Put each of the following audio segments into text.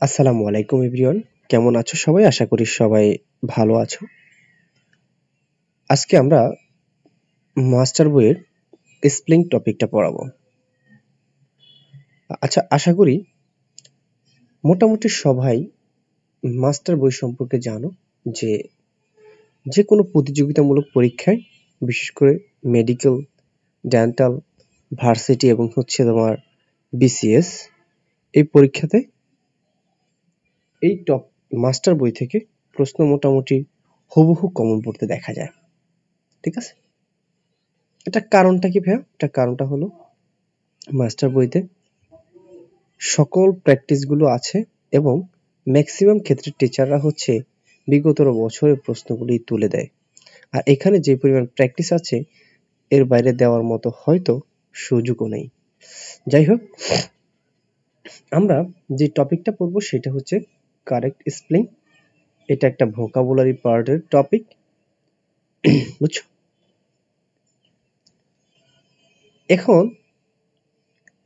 আসসালামু আলাইকুম এভরিওয়ান, কেমন আছো সবাই? আশা করি সবাই ভালো আছো। আজকে আমরা মাস্টার বইয়ের স্পেলিং টপিকটা পড়াবো। আচ্ছা, আশা করি মোটামুটি সবাই মাস্টার বই সম্পর্কে জানো যে যে কোনো প্রতিযোগিতামূলক পরীক্ষায়, বিশেষ করে মেডিকেল, ডেন্টাল, ভার্সিটি এবং তোমার বিসিএস, এই পরীক্ষাতে এই মাস্টার বই থেকে প্রশ্ন মোটামুটি হুবহু কমন পড়তে দেখা যায়। ঠিক আছে, এটা কারণটা কি ভাইয়া? এটা কারণটা হলো মাস্টার বইতে সকল প্র্যাকটিস গুলো আছে এবং ম্যাক্সিমাম ক্ষেত্রে টিচাররা বিগত বছরের প্রশ্নগুলি তুলে দেয়। আর এখানে যে পরিমাণ প্র্যাকটিস আছে এর বাইরে দেওয়ার মতো হয়তো সুযোগও নেই। যাই হোক, আমরা যে টপিকটা পড়বো সেটা হচ্ছে কারেক্ট স্পেলিং। এটা একটা ভোকাবুলারি পার্টের টপিক, বুঝছো? এখন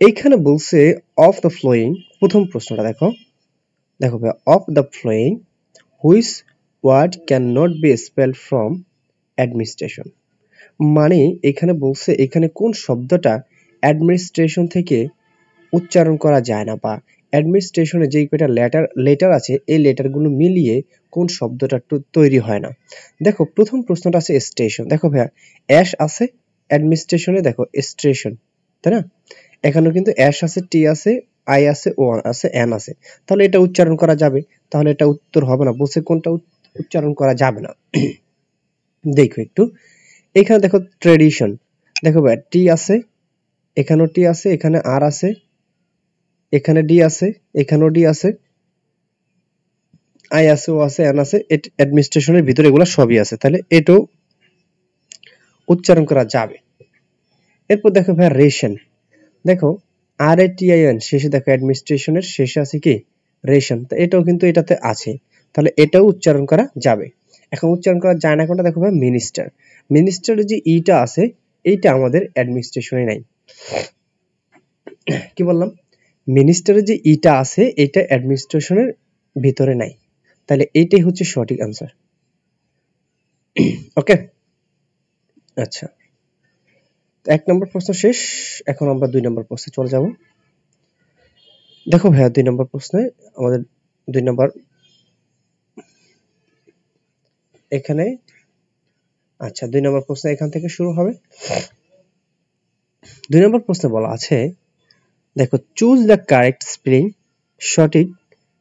এইখানে বলছে অফ দ্য ফ্লোয়িং, প্রথম প্রশ্নটা দেখো দেখো ভাই, of the following which word can not be spelled from administration. মানে এখানে বলছে এখানে কোন শব্দটা অ্যাডমিনিস্ট্রেশন থেকে উচ্চারণ করা যায় না, বা অ্যাডমিনিস্ট্রেশনে যেই কয়টা লেটার আছে এই লেটারগুলো মিলিয়ে কোন শব্দটা তৈরি হয় না। দেখো প্রথম প্রশ্নটা আছে স্টেশন। দেখো ভাইয়া, অ্যাশ আছে অ্যাডমিনিস্ট্রেশনে, দেখো স্টেশন, তাই না? এখানেও কিন্তু অ্যাশ আছে, টি আছে, আই আছে, ও আছে, এন আছে। তাহলে এটা উচ্চারণ করা যাবে, তাহলে এটা উত্তর হবে না। বলছে কোনটা উচ্চারণ করা যাবে না। দেখো একটু, এখানে দেখো ট্রেডিশন, দেখো ভাই টি আছে, এখানেও টি আছে, এখানে আর আছে, এখানে ডি আছে, এখানেও ডি আছে, আই আছে, ও আছে, এন আছে, অ্যাডমিনিস্ট্রেশনের ভিতরে এগুলো সবই আছে, তাহলে এটাও উচ্চারণ করা যাবে। এরপর দেখো ভাই রেশন, দেখো আর এ টি আই এন শেষে, দেখো অ্যাডমিনিস্ট্রেশনের শেষে আছে কি রেশন, তো এটাও কিন্তু এটাতে আছে, তাহলে এটাও উচ্চারণ করা যাবে। এখন উচ্চারণ করা যায় না কোনটা? দেখো ভাই মিনিস্টার, মিনিস্টারের যে ইটা আছে এইটা আমাদের অ্যাডমিনিস্ট্রেশনে নাই। কি বললাম? মিনিস্টারের যে ইটা আছে এটা অ্যাডমিনিস্ট্রেশনের ভিতরে নাই, তাহলে এইটাই হচ্ছে সঠিক আনসার। ওকে, আচ্ছা, এক নম্বর প্রশ্ন শেষ। এখন আমরা 2 নম্বর প্রশ্নে চলে যাব। দেখো ভাইয়া, 2 নম্বর প্রশ্নে আমাদের 2 নম্বর এখানে, আচ্ছা 2 নম্বর প্রশ্ন এখান থেকে শুরু হবে। 2 নম্বর প্রশ্নে বলা আছে, দেখো চুজ দ্য কারেক্ট স্পেলিং, সঠিক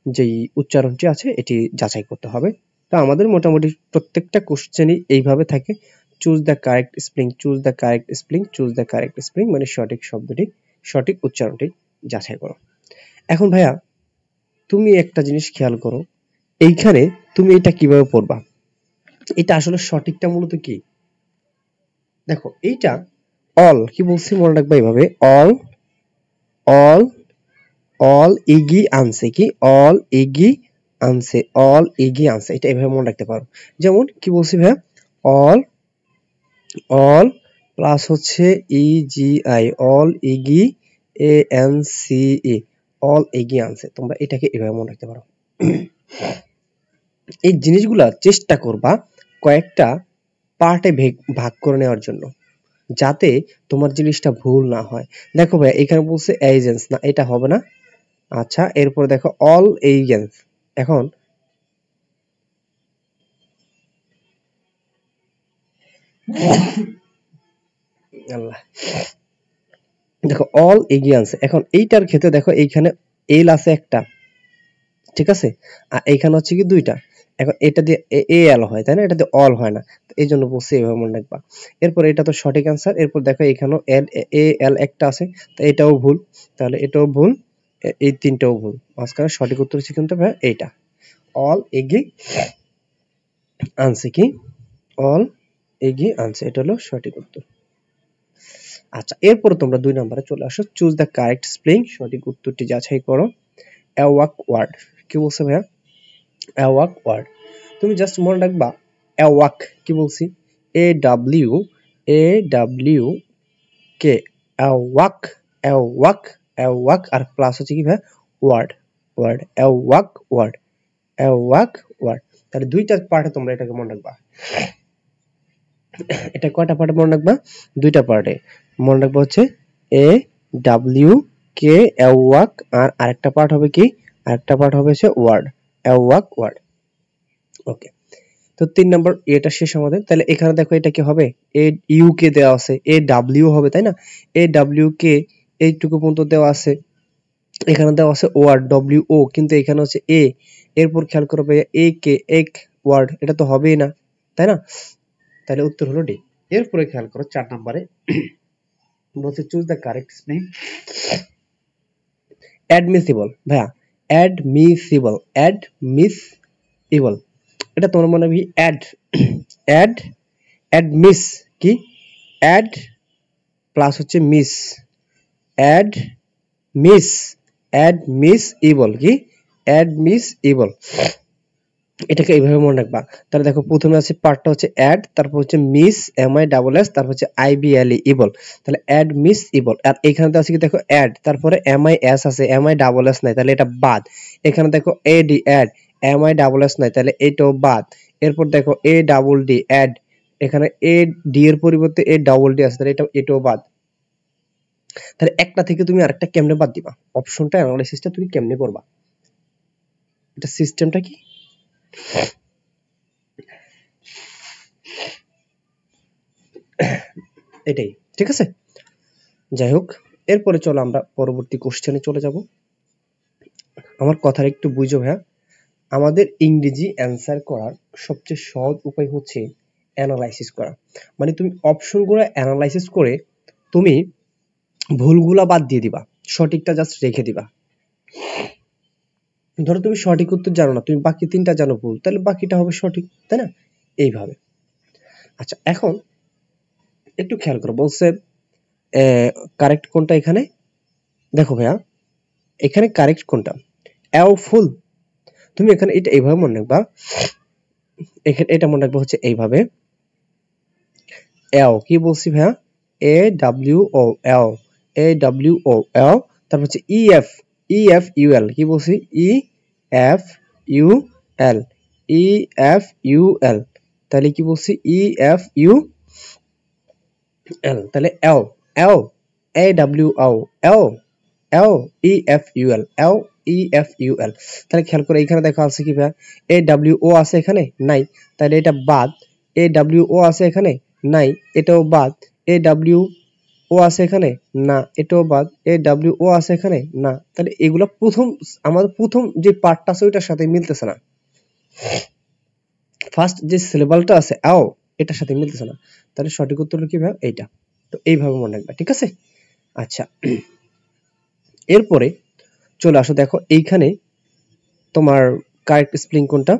যেই উচ্চারণটি আছে এটি যাচাই করতে হবে। তো আমাদের মোটামুটি প্রত্যেকটা কোশ্চেনই এইভাবে থাকে, choose the correct spelling, choose the correct spelling, choose the correct spelling, মানে সঠিক শব্দটি, সঠিক উচ্চারণটি যাচাই করো। এখন ভাইয়া তুমি একটা জিনিস খেয়াল করো, এইখানে তুমি এটা কিভাবে পড়বা? এটা আসলে সঠিকটা মূলত কি? দেখো এইটা অল, কি বলছি মনে রাখবা এইভাবে, অল, অল, অল এগি আনছে, কি অল এগি আনছে, অল এগি আনছে, এটা এভাবে মনে রাখতে পারো। যেমন কি বলছি ভাইয়া, al, al plus E G I, al egi, A N C E, al egi আনছে, তোমরা এটাকে এভাবে মনে রাখতে পারো। এই জিনিসগুলা চেষ্টা করবা কয়েকটা পার্টে ভাগ করে নেওয়ার জন্য, যাতে তোমার জিনিসটা ভুল না হয়। দেখো ভাই এখানে বলছে এজেন্স, না এটা হবে না। আচ্ছা, এরপর দেখো অল এজেন্স, এখন আল্লাহ, দেখো অল এগিয়ে আনছে, এখন এইটার ক্ষেত্রে দেখো এইখানে এল আছে একটা, ঠিক আছে, আর এইখানে কি দুইটা। এখন এটা দিয়ে এ এল হয়, তাই না? এটা দিয়ে অল হয় না, এই জন্য বলছি এভাবে মনে রাখবা। এরপর এটা তো সঠিক অ্যান্সার। এরপর দেখো এখানেও এল, এ এল একটা আছে, তো এটাও ভুল, তাহলে এটাও ভুল, এই তিনটাও ভুল। মাঝখানে সঠিক উত্তর হচ্ছে কিন্তু ভাই এইটা, অল এগি আনছে, কি অল এগি আনছে, এটা হলো সঠিক উত্তর। আচ্ছা, এরপর তোমরা 2 নম্বরে চলে আসো, চুজ দ্য কারেক্ট স্পেলিং, সঠিক উত্তরটি যাচাই করো। অ্যাওয়াক ওয়ার্ড, কি বলছে ভাইয়া? অ্যাওয়াক ওয়ার্ড, তুমি জাস্ট মনে রাখবা অ্যাওয়াক, কি বলছি, A W, A W K, awake, awake, awake, আর প্লাস কি ভাইয়া word, word, awake word, awake word. তাহলে দুইটা পার্টে তোমরা এটাকে মনে রাখবা। এটা কয়টা পার্টে মনে রাখবা? দুইটা পার্টে মনে রাখবা হচ্ছে এ ডাব্লিউ কে অ্যাওয়াক, আর আরেকটা পার্ট হবে কি, আরেকটা পার্ট হবে হচ্ছে ওয়ার্ড, অ্যাওয়াক ওয়ার্ড। ওকে, তো 3 নাম্বার এটা শেষ আমাদের। তাহলে এখানে দেখো এটা কি হবে, এ ইউ কে দেওয়া আছে, এ ডাব্লিউ হবে তাই না, এ ডাব্লিউ কে এইটুকু পর্যন্ত দেওয়া আছে, এখানে দেওয়া আছে ওয়ার্ড ডব্লিউ ও, কিন্তু এখানে হচ্ছে এ, এরপর খেয়াল করবে এ কে এক ওয়ার্ড, এটা তো হবেই না তাই না, তাহলে উত্তর হলো ডি। এরপরে খেয়াল করো 4 নম্বরে বলছে choose the correct spelling admissible. ভাইয়া অ্যাডমিসিবল, অ্যাডমিসিবল এটা তোমার মনে হবে অ্যাড, অ্যাড, অ্যাডমিস কি, অ্যাড প্লাস হচ্ছে মিস, অ্যাড মিস, অ্যাডমিসিবল কি, অ্যাডমিসিবল, এটাকে এইভাবে মনে রাখবা। তাহলে দেখো প্রথমে আছে পার্টটা হচ্ছে অ্যাড, তারপর হচ্ছে miss M I double S, তারপর হচ্ছে আই বি এল ইবল, তাহলে অ্যাড মিস ইবল। আর এখানে আছে কি দেখো অ্যাড, তারপরে এম আই এস আছে, এম আই ডাবল এস নাই, তাহলে এটা বাদ। এখানে দেখো A D add, M I double S নাই, তাহলে এটাও বাদ। এরপর দেখো এ ডাবল ডি অ্যাড, এখানে এ ডি এর পরিবর্তে এ ডাবল ডি আছে, তাহলে এটাও বাদ। তাহলে একটা থেকে তুমি আরেকটা কেমনে বাদ দিবা, অপশনটা অ্যানালাইসিসটা তুমি কেমনে করবা, এটা সিস্টেমটা কি, এটাই ঠিক আছে। যাই হোক, এরপরে চলো আমরা পরবর্তী কোশ্চেনে চলে যাব। আমার কথার একটু বুঝো ভাইয়া, আমাদের ইংরেজি অ্যান্সার করার সবচেয়ে সহজ উপায় হচ্ছে অ্যানালাইসিস করা। মানে তুমি অপশনগুলো অ্যানালাইসিস করে তুমি ভুলগুলা বাদ দিয়ে দিবা, সঠিকটা জাস্ট রেখে দিবা। ধরো তুমি সঠিক উত্তর জানো না, তুমি বাকি 3টা জানো ভুল, তাহলে বাকিটা হবে সঠিক তাই না, এইভাবে। আচ্ছা, এখন একটু খেয়াল করো, বলছে কারেক্ট কোনটা এখানে, দেখো ভাইয়া এখানে কারেক্ট কোনটা, ফুল। তুমি এখানে এটা এইভাবে মনে রাখবা, এখানে এটা মনে রাখবা হচ্ছে এইভাবে, এল কি বলছি ভাইয়া, এ W O L, A W O L, তারপর হচ্ছে E F, E F U L কি বলছি, E F U L, E F U L, তাহলে কি বলছি ই এফ ইউ এল, তাহলে L, L, A W O L, L E F U L, L E F U L. তাহলে খেয়াল করে এখানে দেখা আছে কি ভাইয়া, এ ডাব্লিউ ও আছে এখানে নাই, তাহলে এটা বাদ। এ ডাব্লিউ ও আছে এখানে নাই, এটাও বাদ। এ ডাব্লিউ ও আছে এখানে না, এটাও বাদ। এ ডাব্লিউ ও আছে এখানে না, তাহলে এগুলো প্রথম, আমাদের প্রথম যে পার্টটা আছে ওইটার সাথে মিলতেছে না, ফার্স্ট যে সিলেবালটা আছে আও, এটার সাথে মিলতেছে না, তাহলে সঠিক উত্তর কি ভাইয়া এইটা। তো এইভাবে মনে রাখবা, ঠিক আছে। আচ্ছা, এরপরে চলে আসো, দেখো এইখানে তোমার কারেক্ট স্পেলিং কোনটা,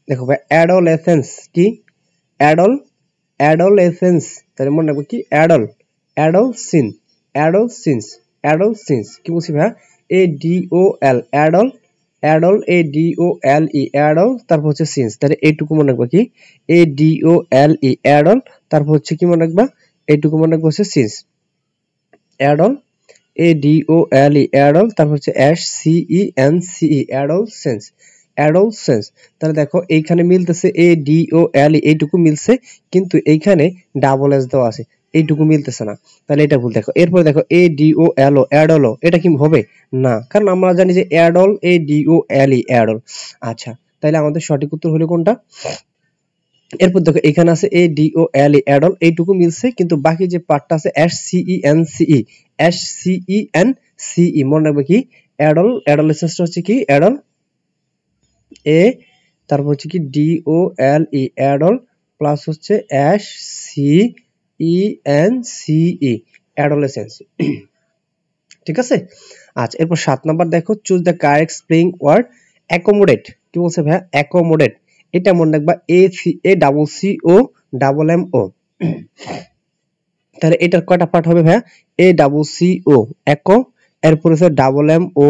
দেখো ভাই অ্যাডোলেসেন্স কি, অ্যাডোলেসেন্স, তাহলে মনে রাখবো কি অ্যাডোলসিন, অ্যাডোলসিন্স, অ্যাডোলসিন্স কি বলছি ভাই, A D O L অ্যাডল, অ্যাডল A D O L E adol, তারপর হচ্ছে সিন্স, তাহলে এইটুকু মনে রাখবা কি, A D O L E adol, তারপর হচ্ছে কি মনে রাখবা, এইটুকু মনে রাখবো হচ্ছে since, অ্যাডল A D O L E adol, তারপর হচ্ছে S C E N C E adolescence, adolescence. তাহলে দেখো এইখানে মিলতেছে এ ডি ও এল ই, এইটুকু মিলছে, কিন্তু এইখানে ডাবল এস দেওয়া আছে, এইটুকু মিলতেছে না, তাহলে এটা ভুল। দেখো এরপরে দেখো এ ডি ও এল ও অ্যাডল, এটা কি হবে না, কারণ আমরা জানি যে অ্যাডল A D O L E অ্যাডল। আচ্ছা, তাহলে আমাদের সঠিক উত্তর হলো কোনটা, এরপর দেখো এখানে আছে A D O L E অ্যাডল, এইটুকু মিলছে, কিন্তু বাকি যে পার্টটা আছে S C E N C E, S C E N C E, মনে রাখবে কি অ্যাডল, অ্যাডোলেসেন্সটা হচ্ছে কি অ্যাডল, এ তারপর হচ্ছে কি D O L E adol, plus হচ্ছে S C E N C E adolescence, ঠিক আছে। আচ্ছা, এরপর 7 নাম্বার দেখো, choose the correct spring word accommodate, কি বলছে ভাইয়া অ্যাকোমোডেট, এটা মনে রাখবা A C A double C O double M O, তাহলে এটার কয়টা পার্ট হবে ভাইয়া, A double C O acco, এরপর হচ্ছে double M O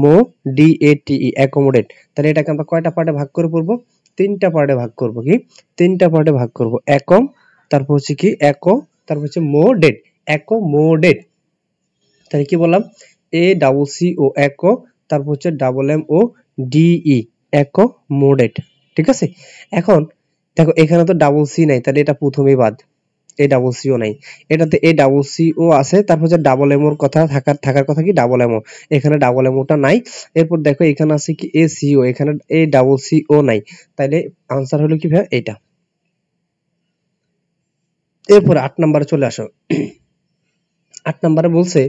mo, D A T E accommodate, তাহলে এটাকে আমরা কয়টা পার্টে ভাগ করে পড়বো, 3টা পার্টে ভাগ করব, কি 3টা পার্টে ভাগ করব, একম, তারপর হচ্ছে কি অ্যাকো, তারপর হচ্ছে মোডেট, অ্যাকোমোডেট, তাহলে কি বললাম এ ডাবল সি ও অ্যাকো, তারপর হচ্ছে double M O D E, accommodate. ঠিক আছে, এখন দেখো এখানে তো ডাবল সি নাই, তাহলে এটা প্রথমেই বাদ, এ ডাবল সিও নাই, এটাতে এ ডাবল সিও আছে, তারপর হচ্ছে ডাবল এমওর কথা থাকার কথা কি ডাবল এমও, এখানে ডাবল এমওটা নাই। এরপর দেখো এখানে আছে কি এ সিও, এখানে এ ডাবল সিও নাই, তাহলে আনসার হলো কি ভাই এটা। এরপর 8 নম্বরে চলে আসো। 8 নম্বরে বলছে,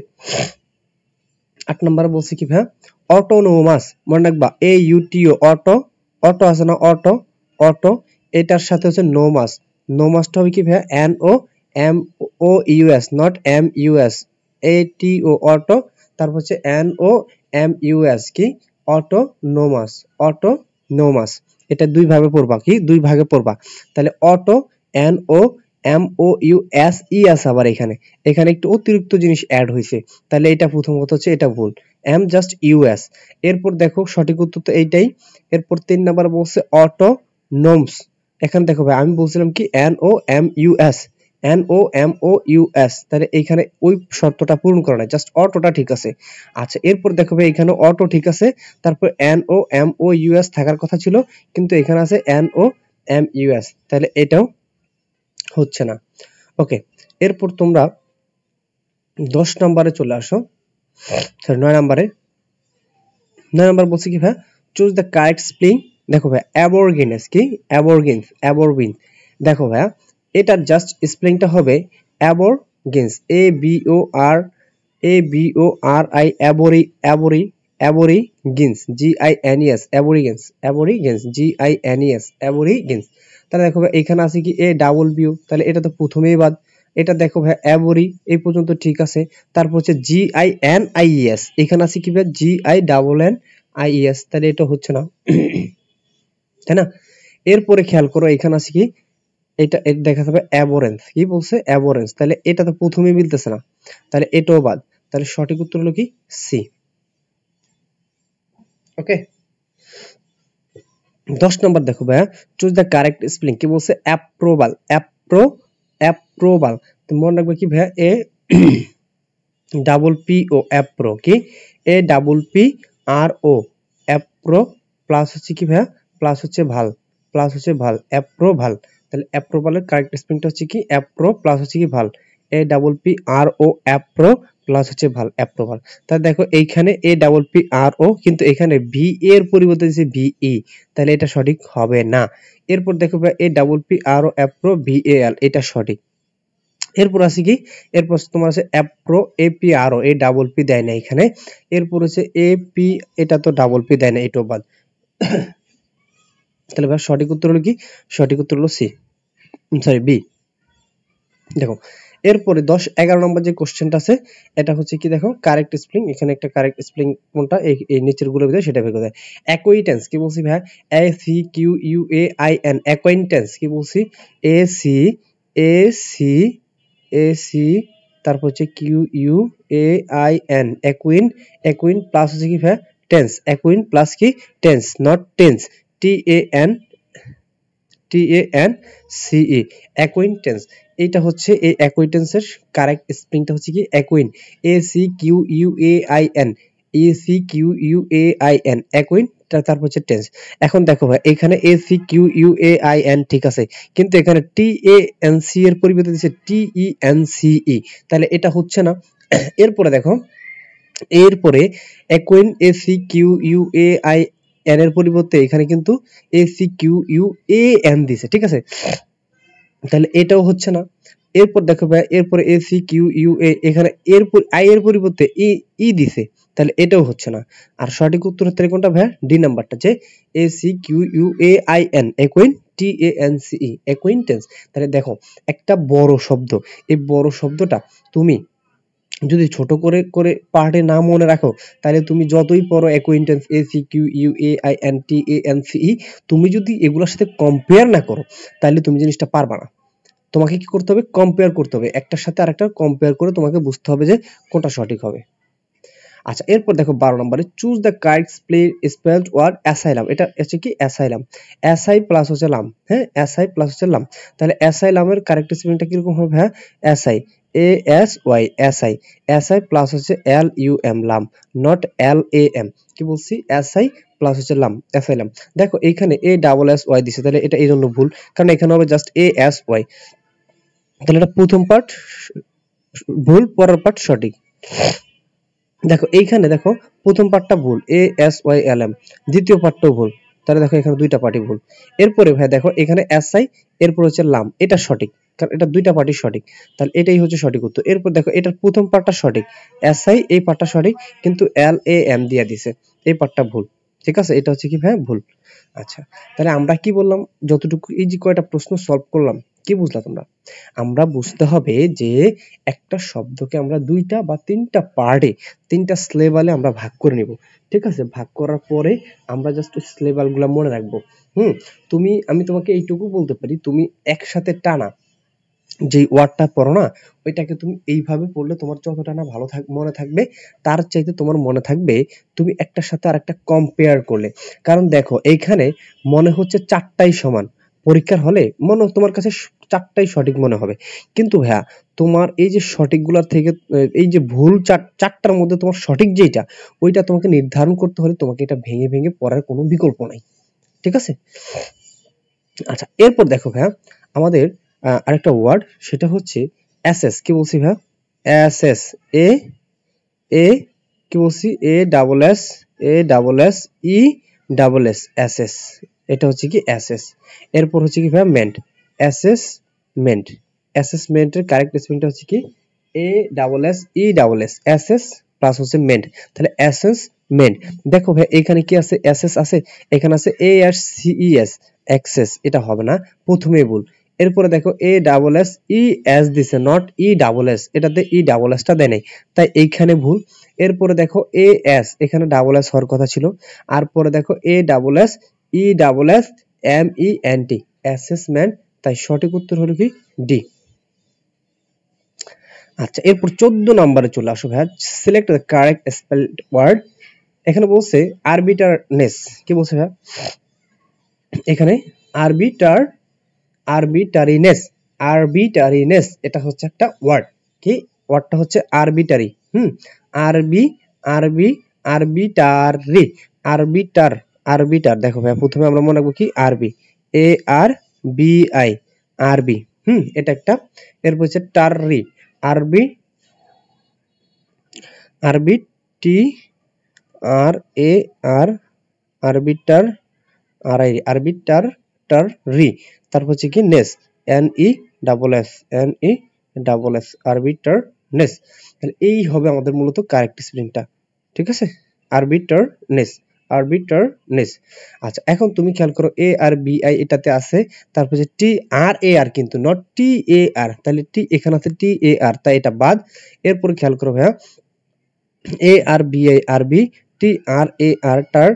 8 নম্বরে বলছে কি ভাই, অটোনোমাস, মনে রাখবা এ ইউটিও, অটো, অটো আছে না, অটো, অটো, এটার সাথে হচ্ছে নোমাস, নোমাসটা হবে কি ভাই N O M O U S, not M U S, A T O, auto, তারপর হচ্ছে এন ও এম ইউএস, কি অটোনোমাস, অটোনোমাস। এটা দুই ভাবে পড়বা, কি দুই ভাগে পড়বা, তাহলে auto, N O M O U S E আছে আবার এখানে, এখানে একটু অতিরিক্ত জিনিস অ্যাড হয়েছে, তাহলে এটা প্রথমত হচ্ছে এটা ভুল, এম জাস্ট ইউএস। এরপর দেখো সঠিক উত্তর তো এইটাই। এরপর 3 নাম্বার বলছে অটোনোমস, এখানে দেখো ভাই আমি বলছিলাম কি N O M U S, N O M O U S, তাহলে এখানে ওই শর্তটা পূরণ করে না, জাস্ট অটোটা ঠিক আছে। আচ্ছা এরপর দেখো ভাই এখানে অটো ঠিক আছে, তারপর N O M O U S থাকার কথা ছিল, কিন্তু এখানে আছে এন ও এম ইউএস, তাহলে এটাও হচ্ছে না। ওকে, এরপর তোমরা 10 নম্বরে চলে আসো, সরি 9 নম্বরে। 9 নম্বর বলছে কি ভাই, চুজ দ্য কারেক্ট স্পেলিং। দেখো ভাই অ্যাবরগিনেস, কি অ্যাবরগিনস, অ্যাবরবিন, দেখো ভাই এটার জাস্ট স্পেলিংটা হবে aborigines, A B O R, A B O R I, abori, abori, aborigines, G I N S, aborigines, aborigines, G I N S, aborigines. তাহলে দেখো ভাই এখানে আছে কি এ ডাবল বিউ, তাহলে এটা তো প্রথমেই বাদ। এটা দেখো ভাই অ্যাবরি, এই পর্যন্ত ঠিক আছে, তারপর হচ্ছে জি আই এন আই এস, এখানে আছে কি ভাই G I double N I S, তাহলে এটা হচ্ছে না, তাই না। এরপরে খেয়াল করো এখানে আছে কি এটা দেখা যাবে অ্যাবোরেন্স, কি বলছে অ্যাবোরেন্স, তাহলে এটা তো প্রথমেই মিলতেছে না, তাহলে এটাও বাদ, তাহলে সঠিক উত্তর হলো কি সি। ওকে, 10 নম্বর দেখো ভাইয়া, চুজ দ্য কারেক্ট স্পেলিং, কি বলছে অ্যাপ্রোভাল, অ্যাপ্রোভাল, তো মনে রাখবে কি ভাইয়া A double P O, appro, কি A double P R O, অ্যাপ্রো, plus হচ্ছে কি ভাইয়া প্লাস হচ্ছে ভাল, প্লাস হচ্ছে ভাল, অ্যাপ্রোভাল, তাহলে অ্যাপ্রোভালের কারেক্ট স্পেলিংটা হচ্ছে কি অ্যাপ্রো প্লাস হচ্ছে কি val, A double P R O, অ্যাপ্রো plus হচ্ছে ভাল, অ্যাপ্রোভাল। তাহলে দেখো এইখানে এ ডাবল পি আর ও, কিন্তু এখানে ভি এর পরিবর্তে দিয়েছে ভি ই, তাহলে এটা সঠিক হবে না। এরপর দেখো ভাই A double P R O, appro V A L, এটা সঠিক। এরপর আছে কি, এরপর তোমার আছে অ্যাপ্রো, এপি আরও, এই ডাবল পি দেয় না এখানে। এরপর হচ্ছে এপি, এটা তো ডাবল পি দেয় না, এটাও বাদ। তাহলে ভাই সঠিক উত্তর হলো কি, সঠিক উত্তর হলো সি, সরি বি। দেখো এরপরে 10-11 নম্বর যে কোশ্চেনটা আছে, এটা হচ্ছে কি দেখো কারেক্ট স্পেলিং, এখানে একটা কারেক্ট স্পেলিং কোনটা এই নিচের গুলোর ভিতরে সেটা বের করে দেয়। অ্যাকোয়াইন্টেন্স, কি বলছি ভাই A C Q U A I N, acquaintance, কি বলছি A C, A C, A C, তারপর হচ্ছে Q U A I N, acquain, acquain plus হচ্ছে কি ভাই টেন্স, অ্যাকুইন প্লাস কি tance, not tance, T A N, T A N C E, acquaintance. এইটা হচ্ছে এই অ্যাকুইন্টেন্সের কারেক্ট স্পেলিংটা হচ্ছে কি acquain, A C Q U A I N, A C Q U A I N, acquain, তারপর হচ্ছে টেন্স। এখন দেখো ভাই এখানে A C Q U A I N ঠিক আছে, কিন্তু এখানে টি এ এন সি এর পরিবর্তে দিচ্ছে টি ই এন সি ই, তাহলে এটা হচ্ছে না। এরপরে দেখো, এরপরে acquain, A C Q U A I N এর পরিবর্তে এখানে কিন্তু A C Q U A N দিছে, ঠিক আছে, তাহলে এটাও হচ্ছে না। এরপর দেখো ভাই এরপরে এ সি কিউ ইউ এ, এখানে এরপর আই এর পরিবর্তে ই ই দিছে, তাহলে এটাও হচ্ছে না। আর সঠিক উত্তর হচ্ছে কোনটা ভাই ডি নাম্বারটা, যে A C Q U A I N, acquain, T A N C E, acquaintance. তাহলে দেখো একটা বড় শব্দ, এই বড় শব্দটা তুমি যদি ছোট করে করে পার্টে না মনে রাখো, তাহলে তুমি যতই পড়ো acquaintance, A C Q U A I N T A N C E, তুমি যদি এগুলোর সাথে কম্পেয়ার না করো, তাহলে তুমি জিনিসটা পারবা না। তোমাকে কি করতে হবে, কম্পেয়ার করতে হবে, একটার সাথে আরেকটা কম্পেয়ার করে তোমাকে বুঝতে হবে যে কোনটা সঠিক হবে। আচ্ছা এরপর দেখো 12 নম্বরে, choose the correct spelled word asylum, এটা হচ্ছে কি অ্যাসাইলাম, অ্যাসাই প্লাস হচ্ছে লাম, হ্যাঁ অ্যাসাই প্লাস হচ্ছে লাম, তাহলে অ্যাসাইলামের কারেক্ট স্পেলিংটা কিরকম হবে, হ্যাঁ অ্যাসাই, A S Y SI, SI plus হচ্ছে এল ইউ এম লাম, নট এল এ এম। কি বলছি? এসআই প্লাস হচ্ছে লাম, এসআই লাম। দেখো এইখানে এ ডাবল এস ওয়াই দিছে, তাহলে এটা এই জন্য ভুল, কারণ এখানে হবে জাস্ট এ এস ওয়াই। তাহলে এটা প্রথম পার্ট ভুল, পরের পার্ট সঠিক। দেখো এইখানে দেখো প্রথম পার্টটা ভুল, A S Y L M, দ্বিতীয় পার্টটাও ভুল, তাহলে দেখো এখানে দুইটা পার্টি ভুল। এরপরে ভাই দেখো এখানে এসআই, এরপর হচ্ছে লাম, এটা সঠিক, কারণ এটা দুইটা পার্টি সঠিক, তাহলে এটাই হচ্ছে সঠিক উত্তর। এরপর দেখো এটার প্রথম পার্টটা সঠিক, এসআই এই পার্টটা সঠিক, কিন্তু এল এ এম দিয়া দিছে, এই পার্টটা ভুল। ঠিক আছে, এটা হচ্ছে কি ভাই ভুল। আচ্ছা, তাহলে আমরা কি বললাম, যতটুকু এই যে কয়টা প্রশ্ন সলভ করলাম, কি বুঝলা তোমরা? আমরা বুঝতে হবে যে একটা শব্দকে আমরা দুইটা বা তিনটা পার্টে, তিনটা সিলেবালে আমরা ভাগ করে নিব। ঠিক আছে, ভাগ করার পরে আমরা জাস্ট সিলেবাল গুলা মনে রাখবো। আমি তোমাকে এইটুকু বলতে পারি, তুমি একসাথে টানা যে ওয়ার্ডটা পড়ো না, ওইটাকে তুমি এইভাবে পড়লে তোমার যতটা না ভালো মনে থাকবে, তার চাইতে তোমার মনে থাকবে তুমি একটার সাথে আরেকটা কম্পেয়ার করলে। কারণ দেখো এইখানে মনে হচ্ছে চারটাই সমান, পরীক্ষার হলে মনে তোমার কাছে চারটাই সঠিক মনে হবে, কিন্তু হ্যাঁ তোমার এই যে সঠিকগুলোর থেকে এই যে ভুল চারটার মধ্যে তোমার সঠিক যেটা, ওইটা তোমাকে নির্ধারণ করতে হলে তোমাকে এটা ভেঙে ভেঙে পড়ার কোনো বিকল্প নাই। ঠিক আছে, আচ্ছা এরপর দেখো ভাইয়া আমাদের আরেকটা ওয়ার্ড, সেটা হচ্ছে এসএস। কি বলছি ভাইয়া? এসএস, এ এ কি বলছি? A double S, A double S E double S, SS. এটা হচ্ছে কি এসএস। এরপর হচ্ছে কি ভাইয়া মেন্ট, অ্যাসেসমেন্ট। অ্যাসেসমেন্টের কারেক্ট স্পেলিংটা হচ্ছে কি A double S E double S, SS plus হচ্ছে মেন্ট, তাহলে অ্যাসেসমেন্ট। দেখো ভাই এখানে কি আছে? এসএস আছে, এখানে আছে এ R C E S, access, এটা হবে না, প্রথমে ভুল। এরপরে দেখো A double S E S দিছে, নট ই ডাবল এস, এটাতে ই ডাবল এসটা দেয় নাই, তাই এইখানে ভুল। এরপরে দেখো এ এস, এখানে ডাবল এস হওয়ার কথা ছিল, আর পরে দেখো A double S E double S M E N T, assessment, তাই সঠিক উত্তর হলো কি ডি। আচ্ছা এরপর 14 নম্বরে চলে আসো ভাই, select the correct spelled word. এখানে বলছে আরবিটারনেস। কি বলছে ভাই এখানে? আরবিটার, আরবিটারিনেস, আরবিটারিনেস এটা হচ্ছে একটা ওয়ার্ড। কি ওয়ার্ডটা হচ্ছে আরবিটারি। আরবি, আরবি, আরবিটারি, আরবিটার, আরবিটার। দেখো ভাই প্রথমে আমরা মনে রাখবো কি আরবি, এ আর বি আই, আরবি। এটা একটা। এরপর হচ্ছে trari, arbi, arbi T R A R, arbitrar, R I, arbitrar, tar ri. তারপর হচ্ছে কি ness, N E double S, N E double S, arbitrar ness. তাহলে এই হবে আমাদের মূলত কারেক্ট স্পেলিংটা। ঠিক আছে, আরবিটার নেস, আরবিটার নেস। আচ্ছা এখন তুমি খেয়াল করো এ আর বি আই এটাতে আছে, তারপর যে টি আর এ আর, কিন্তু নট টি এ আর, তাহলে টি এখানে আছে টি এ আর, তাই এটা বাদ। এরপর খেয়াল করো ভাইয়া এ আর বি আই আরবি, টি আর এ আর টার,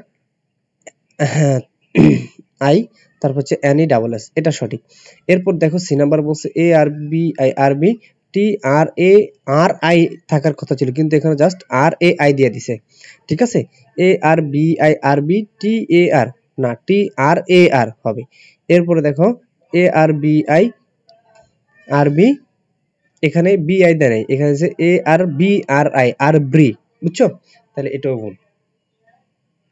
হ্যাঁ আই, তারপর হচ্ছে এন ই ডাবল এস, এটা সঠিক। এরপর দেখো সি নাম্বার বলছে এ আর বি আই আরবি, T R A R I থাকার কথা ছিল, কিন্তু এখানে জাস্ট আর এ আই দিয়ে দিছে। ঠিক আছে, এ আর বি আই আরবি, টি এ আর না, টি আর এ আর হবে। এরপরে দেখো এ আর বি আই আরবি, এখানে বি আই দেয় নাই, এখানে হচ্ছে এ আর বি আর আই, আর ব্রি, বুঝছো? তাহলে এটাও ভুল।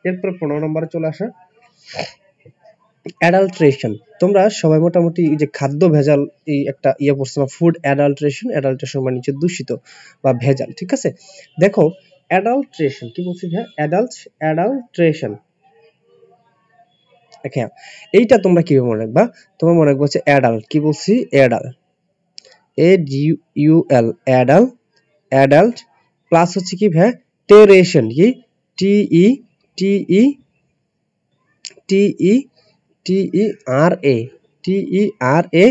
এরপর 15 নম্বরে চলে আসা অ্যাডাল্ট্রেশন। তোমরা সবাই মোটামুটি এই যে খাদ্য ভেজাল, এই একটা ইয়ে পড়ছো না, ফুড অ্যাডাল্ট্রেশন। অ্যাডাল্ট্রেশন মানে হচ্ছে দূষিত বা ভেজাল। ঠিক আছে, দেখো অ্যাডাল্ট্রেশন কি বলছি ভাই? অ্যাডাল্ট্রেশন। ওকে, এইটা তোমরা কিভাবে মনে রাখবা? তোমরা মনে রাখবা হচ্ছে অ্যাডাল্ট। কি বলছি? অ্যাডাল্ট, এ D U L, adult, adult plus হচ্ছে কি ভাই টেরেশন, কি টি ই টি ই টি ই টি ই আর এ, টি ই আর এ,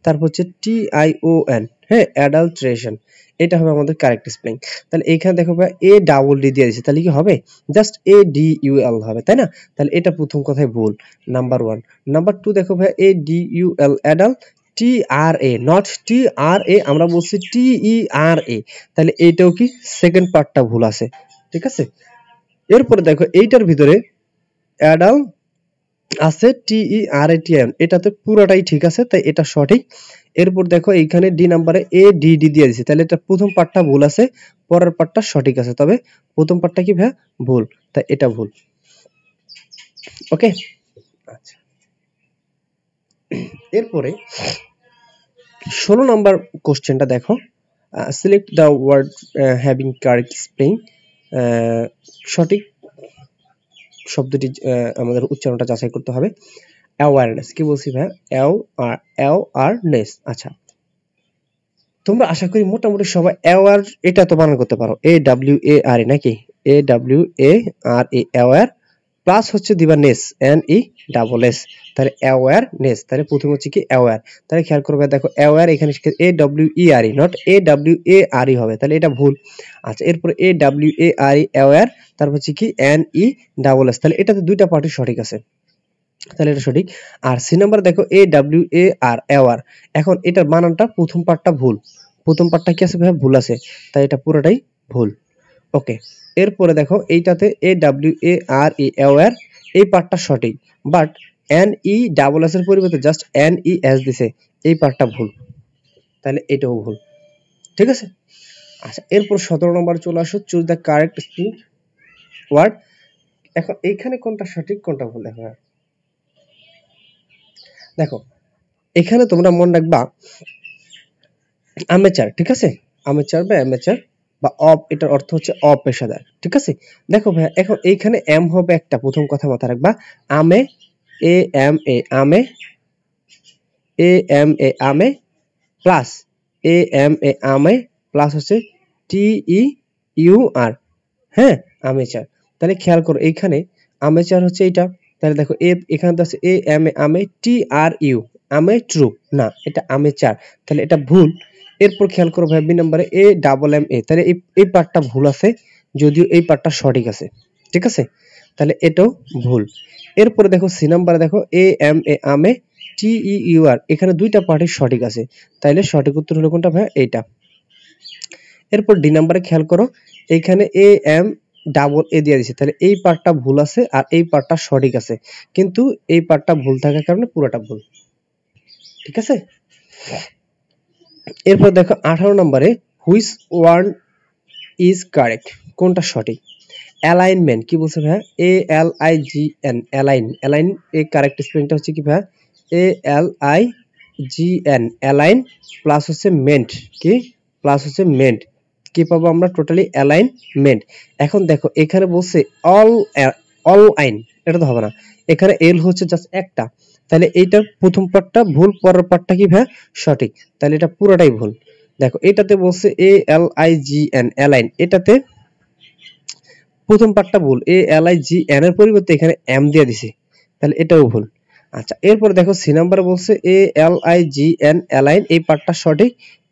তারপর হচ্ছে টি আই ও এন, হ্যাঁ অ্যাডাল্ট্রেশন। এটা হবে আমাদের কারেক্ট স্পেলিং। তাহলে এইখানে দেখো ভাই এ ডাবল ডি দিয়ে দিয়েছে, তাহলে কি হবে? জাস্ট এ ডি ইউ এল হবে, তাই না? তাহলে এটা প্রথম কথাই ভুল, নাম্বার 1। নাম্বার 2 দেখো ভাই A D U L adult, T R A, not T R A, আমরা বলছি টি ই আর এ, তাহলে এইটাও কি সেকেন্ড পার্টটা ভুল আছে। ঠিক আছে, এরপরে দেখো এইটার ভিতরে অ্যাডাল্ট, আছে TERATION, এটাতে পুরোটাই ঠিক আছে, তাই এটা সঠিক। এরপর দেখো এইখানে ডি নাম্বারে ADD দিয়ে দিয়েছে, তাহলে এটা প্রথম পার্টটা ভুল আছে, পরের পার্টটা সঠিক আছে, তবে প্রথম পার্টটা কি ভাইয়া ভুল, তাই এটা ভুল। ওকে, আচ্ছা এরপরে 16 নাম্বার কোশ্চেনটা দেখো, select the word having correct spelling, সঠিক শব্দটি আমাদের উচ্চারণটা যাচাই করতে হবে। অ্যাওয়ারনেস, কি বলছি ভাই, অ্যাওয়ারনেস। আচ্ছা তোমরা আশা করি মোটামুটি সবাই অ্যাওয়ার এটা তো বানান করতে পারো, AWARE নাকি, AWARE, অ্যাওয়ার প্লাস হচ্ছে দিবা নেস, NESS, তাহলে অ্যাওয়ারনেস, তাহলে প্রথম হচ্ছে কি অ্যাওয়ার, তাহলে খেয়াল করবে দেখো অ্যাওয়ার এখানে AWERE নট AWARE হবে, তাহলে এটা ভুল। আচ্ছা এরপর AWARE অ্যাওয়ার, তারপর হচ্ছে কি NESS, তাহলে এটাতে দুইটা পার্টি সঠিক আছে, তাহলে এটা সঠিক। আর সি নাম্বার দেখো AWAR অ্যাওয়ার, এখন এটার বানানটা প্রথম পার্টটা ভুল, প্রথম পার্টটা কি আছে ভাই ভুল আছে, তাই এটা পুরোটাই ভুল। ওকে, এরপরে দেখো এইটাতে AWARE অ্যাওয়ার, এই পার্টটা সঠিক, বাট NESS এর পরিবর্তে জাস্ট NES দিছে, এই পার্টটা ভুল, তাহলে এটাও ভুল, ঠিক আছে। আচ্ছা এরপর 17 নম্বরে চলে আসো, choose the correct spelling word. এখন এইখানে কোনটা সঠিক কোনটা ভুল দেখো, দেখো এখানে তোমরা মনে রাখবা আমেচার, ঠিক আছে, আমেচার বা অ্যামেচার বা অফ, এটার অর্থ হচ্ছে অপেশাদার, ঠিক আছে। দেখো ভাইয়া এখন এইখানে এম হবে একটা, প্রথম কথা মাথায় রাখবা, আমে, AMA আমে, AMA আমে প্লাস AMA আমে প্লাস হচ্ছে TEUR, হ্যাঁ আমেচার। তাহলে খেয়াল করো এইখানে আমেচার হচ্ছে এইটা, তাহলে দেখো এখানে তো আছে AMA আমে TRU, আমে ট্রু না, এটা আমেচার, তাহলে এটা ভুল। এরপর খেয়াল করো ভাই বি নম্বরে AMMA, তাহলে এই পার্টটা ভুল আছে, যদিও এই পার্টটা সঠিক আছে, ঠিক আছে, তাহলে এটাও ভুল। এরপরে দেখো সি নাম্বারে দেখো AMA আমে TEUR, এখানে দুইটা পার্টি সঠিক আছে, তাইলে সঠিক উত্তর হলো কোনটা ভাই এইটা। এরপর ডি নাম্বারে খেয়াল করো, এইখানে AMAA দিয়ে দিয়েছে, তাহলে এই পার্টটা ভুল আছে আর এই পার্টটা সঠিক আছে, কিন্তু এই পার্টটা ভুল থাকার কারণে পুরোটা ভুল, ঠিক আছে। এরপর দেখো 18 নম্বরে হুইচ ওয়ান ইজ কারেক্ট, কোনটা সঠিক। অ্যালাইনমেন্ট, কি বলছে ভাইয়া, ALIGN অ্যালাইন, অ্যালাইন এই কারেক্ট স্পেলিংটা হচ্ছে কি ভাইয়া ALIGN অ্যালাইন প্লাস হচ্ছে মেন্ট, কি প্লাস হচ্ছে মেন্ট, কি পাবো আমরা টোটালি অ্যালাইনমেন্ট। এখন দেখো এখানে বলছে অল আইন, এটা তো হবে না, এখানে এল হচ্ছে জাস্ট একটা, তাহলে এইটার প্রথম পার্টটা ভুল, পরের পার্টটা কি ভাইয়া সঠিক, তাহলে এটা পুরোটাই ভুল। দেখো এটাতে বলছে ALIGN অ্যালাইন, এটাতে প্রথম পার্টটা ভুল, ALIGN এর পরিবর্তে এখানে এম দিয়ে দিছে, তাহলে এটাও ভুল। আচ্ছা এরপর দেখো সি নাম্বার বলছে ALIGN অ্যালাইন, এই পার্টটা সঠিক,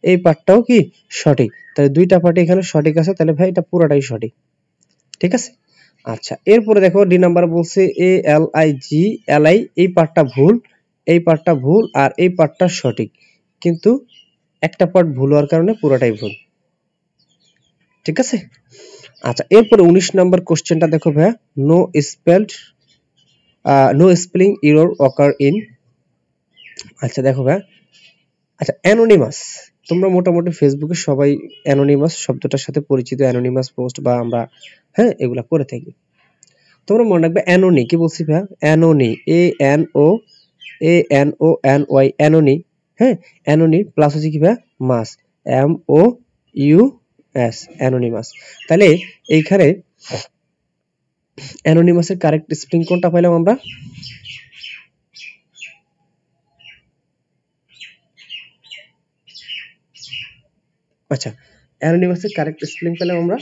এই পার্টটাও কি সঠিক, তাহলে দুইটা পার্টি এখানে সঠিক আছে, তাহলে ভাই এটা পুরোটাই সঠিক, ঠিক আছে। আচ্ছা এরপরে দেখো ডি নাম্বার বলছে ALIGLI, এই পার্টটা ভুল, এই পার্টটা ভুল আর এই পার্টটা সঠিক, কিন্তু একটা পার্ট ভুল হওয়ার কারণে পুরোটাই ভুল, ঠিক আছে। আচ্ছা এরপরে 19 নাম্বার কোশ্চেনটা দেখো ভাইয়া, no spelled no spelling error occur in, আচ্ছা দেখো ভাইয়া, আচ্ছা অ্যানোনিমাস, তোমরা মোটামুটি ফেসবুকে সবাই অ্যানোনিমাস শব্দটার সাথে পরিচিত, অ্যানোনিমাস পোস্ট বা আমরা হ্যাঁ এগুলা করে থাকি। তোমরা মনে রাখবে অ্যানোনি, কি বলছি ভাইয়া অ্যানোনি, ANONY অ্যানোনি, হ্যাঁ অ্যানোনি প্লাস হচ্ছে কি ভাইয়া মাস, MOUS অ্যানোনিমাস, তাহলে এইখানে অ্যানোনিমাসের কারেক্ট স্পেলিং কোনটা পাইলাম আমরা, আচ্ছা অ্যানোনিমাসের কারেক্ট স্পেলিং পেলাম আমরা,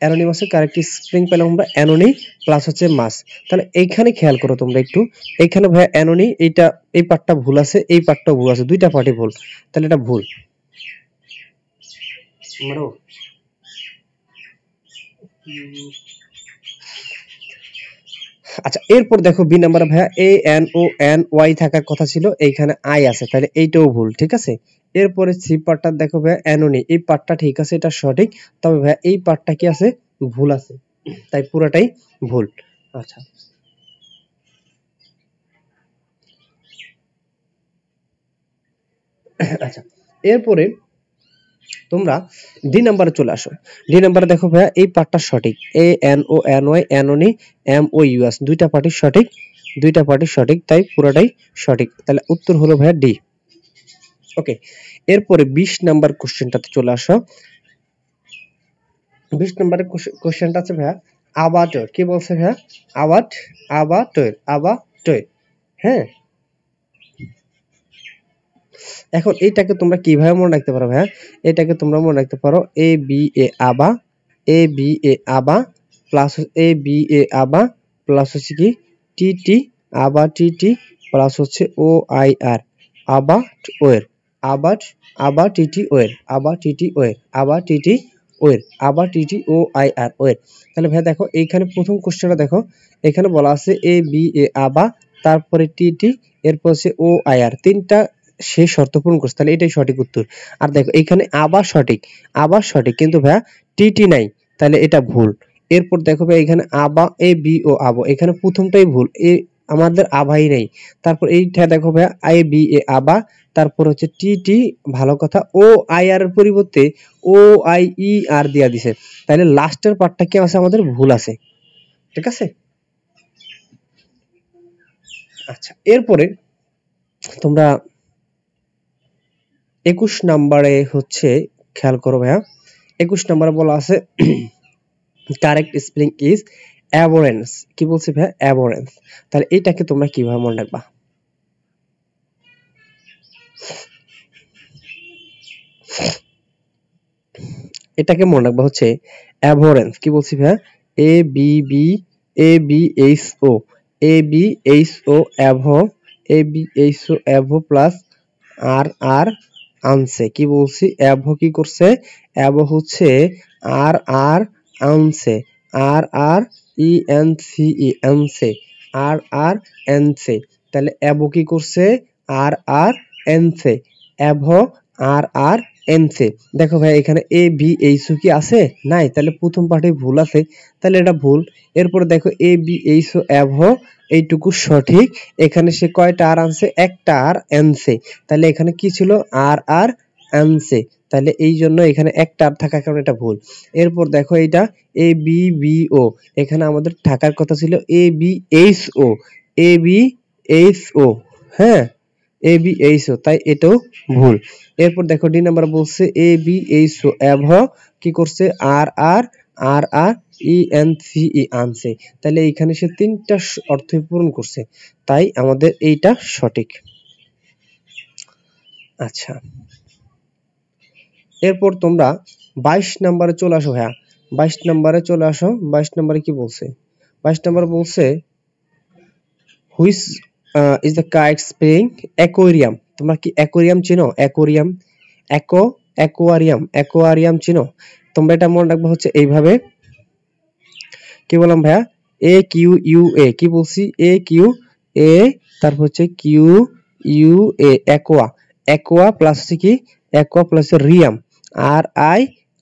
অ্যানোনিমাসের কারেক্ট স্পেলিং পেলাম আমরা অ্যানোনি প্লাস হচ্ছে মাস, তাহলে এইখানে খেয়াল করো তোমরা একটু, এইখানে ভাইয়া অ্যানোনি, এইটা এই পার্টটা ভুল আছে, এই পার্টটাও ভুল আছে, দুইটা পার্টি ভুল, তাহলে এটা ভুল। আচ্ছা এরপর দেখো বি নাম্বার ভাইয়া ANONY থাকার কথা ছিল, এইখানে আই আছে, তাহলে এইটাও ভুল, ঠিক আছে। এরপরে সি পার্টটা দেখো ভাইয়া অ্যানোনি, এই পার্টটা ঠিক আছে, এটা সঠিক, তবে ভাইয়া এই পার্টটা কি আছে ভুল আছে, তাই পুরোটাই ভুল। আচ্ছা আচ্ছা, এরপরে তোমরা ডি নাম্বারে চলে আসো। ডি নাম্বারে দেখো ভাইয়া এই পার্টটা সঠিক, A N O N Y N O ni M O U S দুইটা পার্টি সঠিক, দুইটা পার্টি সঠিক, তাই পুরোটাই সঠিক। তাহলে উত্তর হলো ভাইয়া ডি। ওকে, এরপরে 20 নাম্বার কোশ্চেনটাতে চলে আসো। 20 নাম্বারের কোশ্চেনটা আছে ভাইয়া আবাটর। কি বলছে ভাইয়া? আবাটর। হ্যাঁ, এখন এইটাকে তোমরা কিভাবে মনে রাখতে পারো ভাইয়া? এটাকে তোমরা মনে রাখতে পারো এ বি এ আবা, এ বি এ আবা প্লাস এ বি এ আবা প্লাস হচ্ছে কি টি টি আবা টি টি প্লাস হচ্ছে ও আই আর আবা ওয়ের, আবাট আবা টি টি ওয়ের, আবা টি টি ওয়ের, আবা টি টি ওয়ের, আবা টি টি ও আই আর ওয়ের। তাহলে ভাইয়া দেখো এইখানে প্রথম কোশ্চেনটা দেখো, এখানে বলা আছে এ বি এ আবা, তারপরে টি টি, এরপর হচ্ছে ও আই আর, তিনটা সে শর্ত পূরণ করছে, তাহলে এটাই সঠিক উত্তর। আর দেখো এখানে আবার সঠিক, আবার সঠিক, কিন্তু ভাইয়া টিটি নাই, তাহলে এটা ভুল। এরপর দেখো ভাই এখানে আবা এ বি ও আবো, এখানে প্রথমটাই ভুল, এ আমাদের আবাই নেই। তারপর এইটা দেখো ভাইয়া আই বি এ আবা, তারপর হচ্ছে টিটি, ভালো কথা, ও আই আর এর পরিবর্তে ও আই ই আর দিয়া দিছে, তাহলে লাস্টের পার্টটা কি আছে আমাদের ভুল আছে, ঠিক আছে। আচ্ছা, এরপরে তোমরা 21 নাম্বারে হচ্ছে খেয়াল করো ভাইয়া, 21 নাম্বারে বলা আছে কারেক্ট স্পেলিং ইজ অ্যাবোরেন্স। কি বলছি ভাইয়া? অ্যাবোরেন্স। তাহলে এইটাকে তোমরা কিভাবে মনে রাখবা? এটাকে মনে রাখবা হচ্ছে অ্যাবোরেন্স। কি বলছি ভাইয়া? A B B A B H O, A B H O অ্যাভো, A B H O অ্যাভো plus আর আর আনছে। কি বলছি? অ্যাভো কি করছে? অ্যাভো হচ্ছে আর আর আনছে, আর আর ই এন সি ই আনছে, আর আর এনছে। তাহলে অ্যাভো কি করছে? আর আর এনছে, অ্যাভো আর আর এনছে। দেখো ভাই এখানে এ বি এইচ ও কি আছে? নাই, তাহলে প্রথম পার্টে ভুল আছে, তাহলে এটা ভুল। এরপরে দেখো এ বি এইচ ও অ্যাভো, এইটুকু সঠিক। এখানে সে কয়টা আর আনছে? একটা আর আনছে, তাহলে এখানে কি ছিল? আর আর আনছে, তাহলে এই জন্য এখানে একটা আর থাকার কারণে এটা ভুল। এরপর দেখো এইটা এ বি বি ও, এখানে আমাদের থাকার কথা ছিল A B H O, A B H O, হ্যাঁ, এ বি এইচ ও, তাই এটাও ভুল। এরপর দেখো ডি নাম্বার বলছে এ বি এইচ ও অ্যাভ, কি করছে? আর আর আর আর ই এন সি ই আনছে, তাহলে এইখানে সে তিনটা অর্থ পূরণ করছে, তাই আমাদের এইটা সঠিক। আচ্ছা, এরপর তোমরা 22 নাম্বারে চলে আসো ভাইয়া, 22 নাম্বারে চলে আসো। 22 নাম্বারে কি বলছে? 22 নাম্বার বলছে which is the correct spelling aquarium. তোমরা কি অ্যাকোয়ারিয়াম চিনো? অ্যাকোয়ারিয়াম, অ্যাকোয়ারিয়াম চিনো? তোমরা এটা মনে রাখবে হচ্ছে এইভাবে। কি বললাম ভাইয়া? এ কিউ ইউ এ, কি বলছি? এ কিউ এ, তারপর হচ্ছে Q U A, aqua, aqua plus হচ্ছে কি? Aqua plus rium,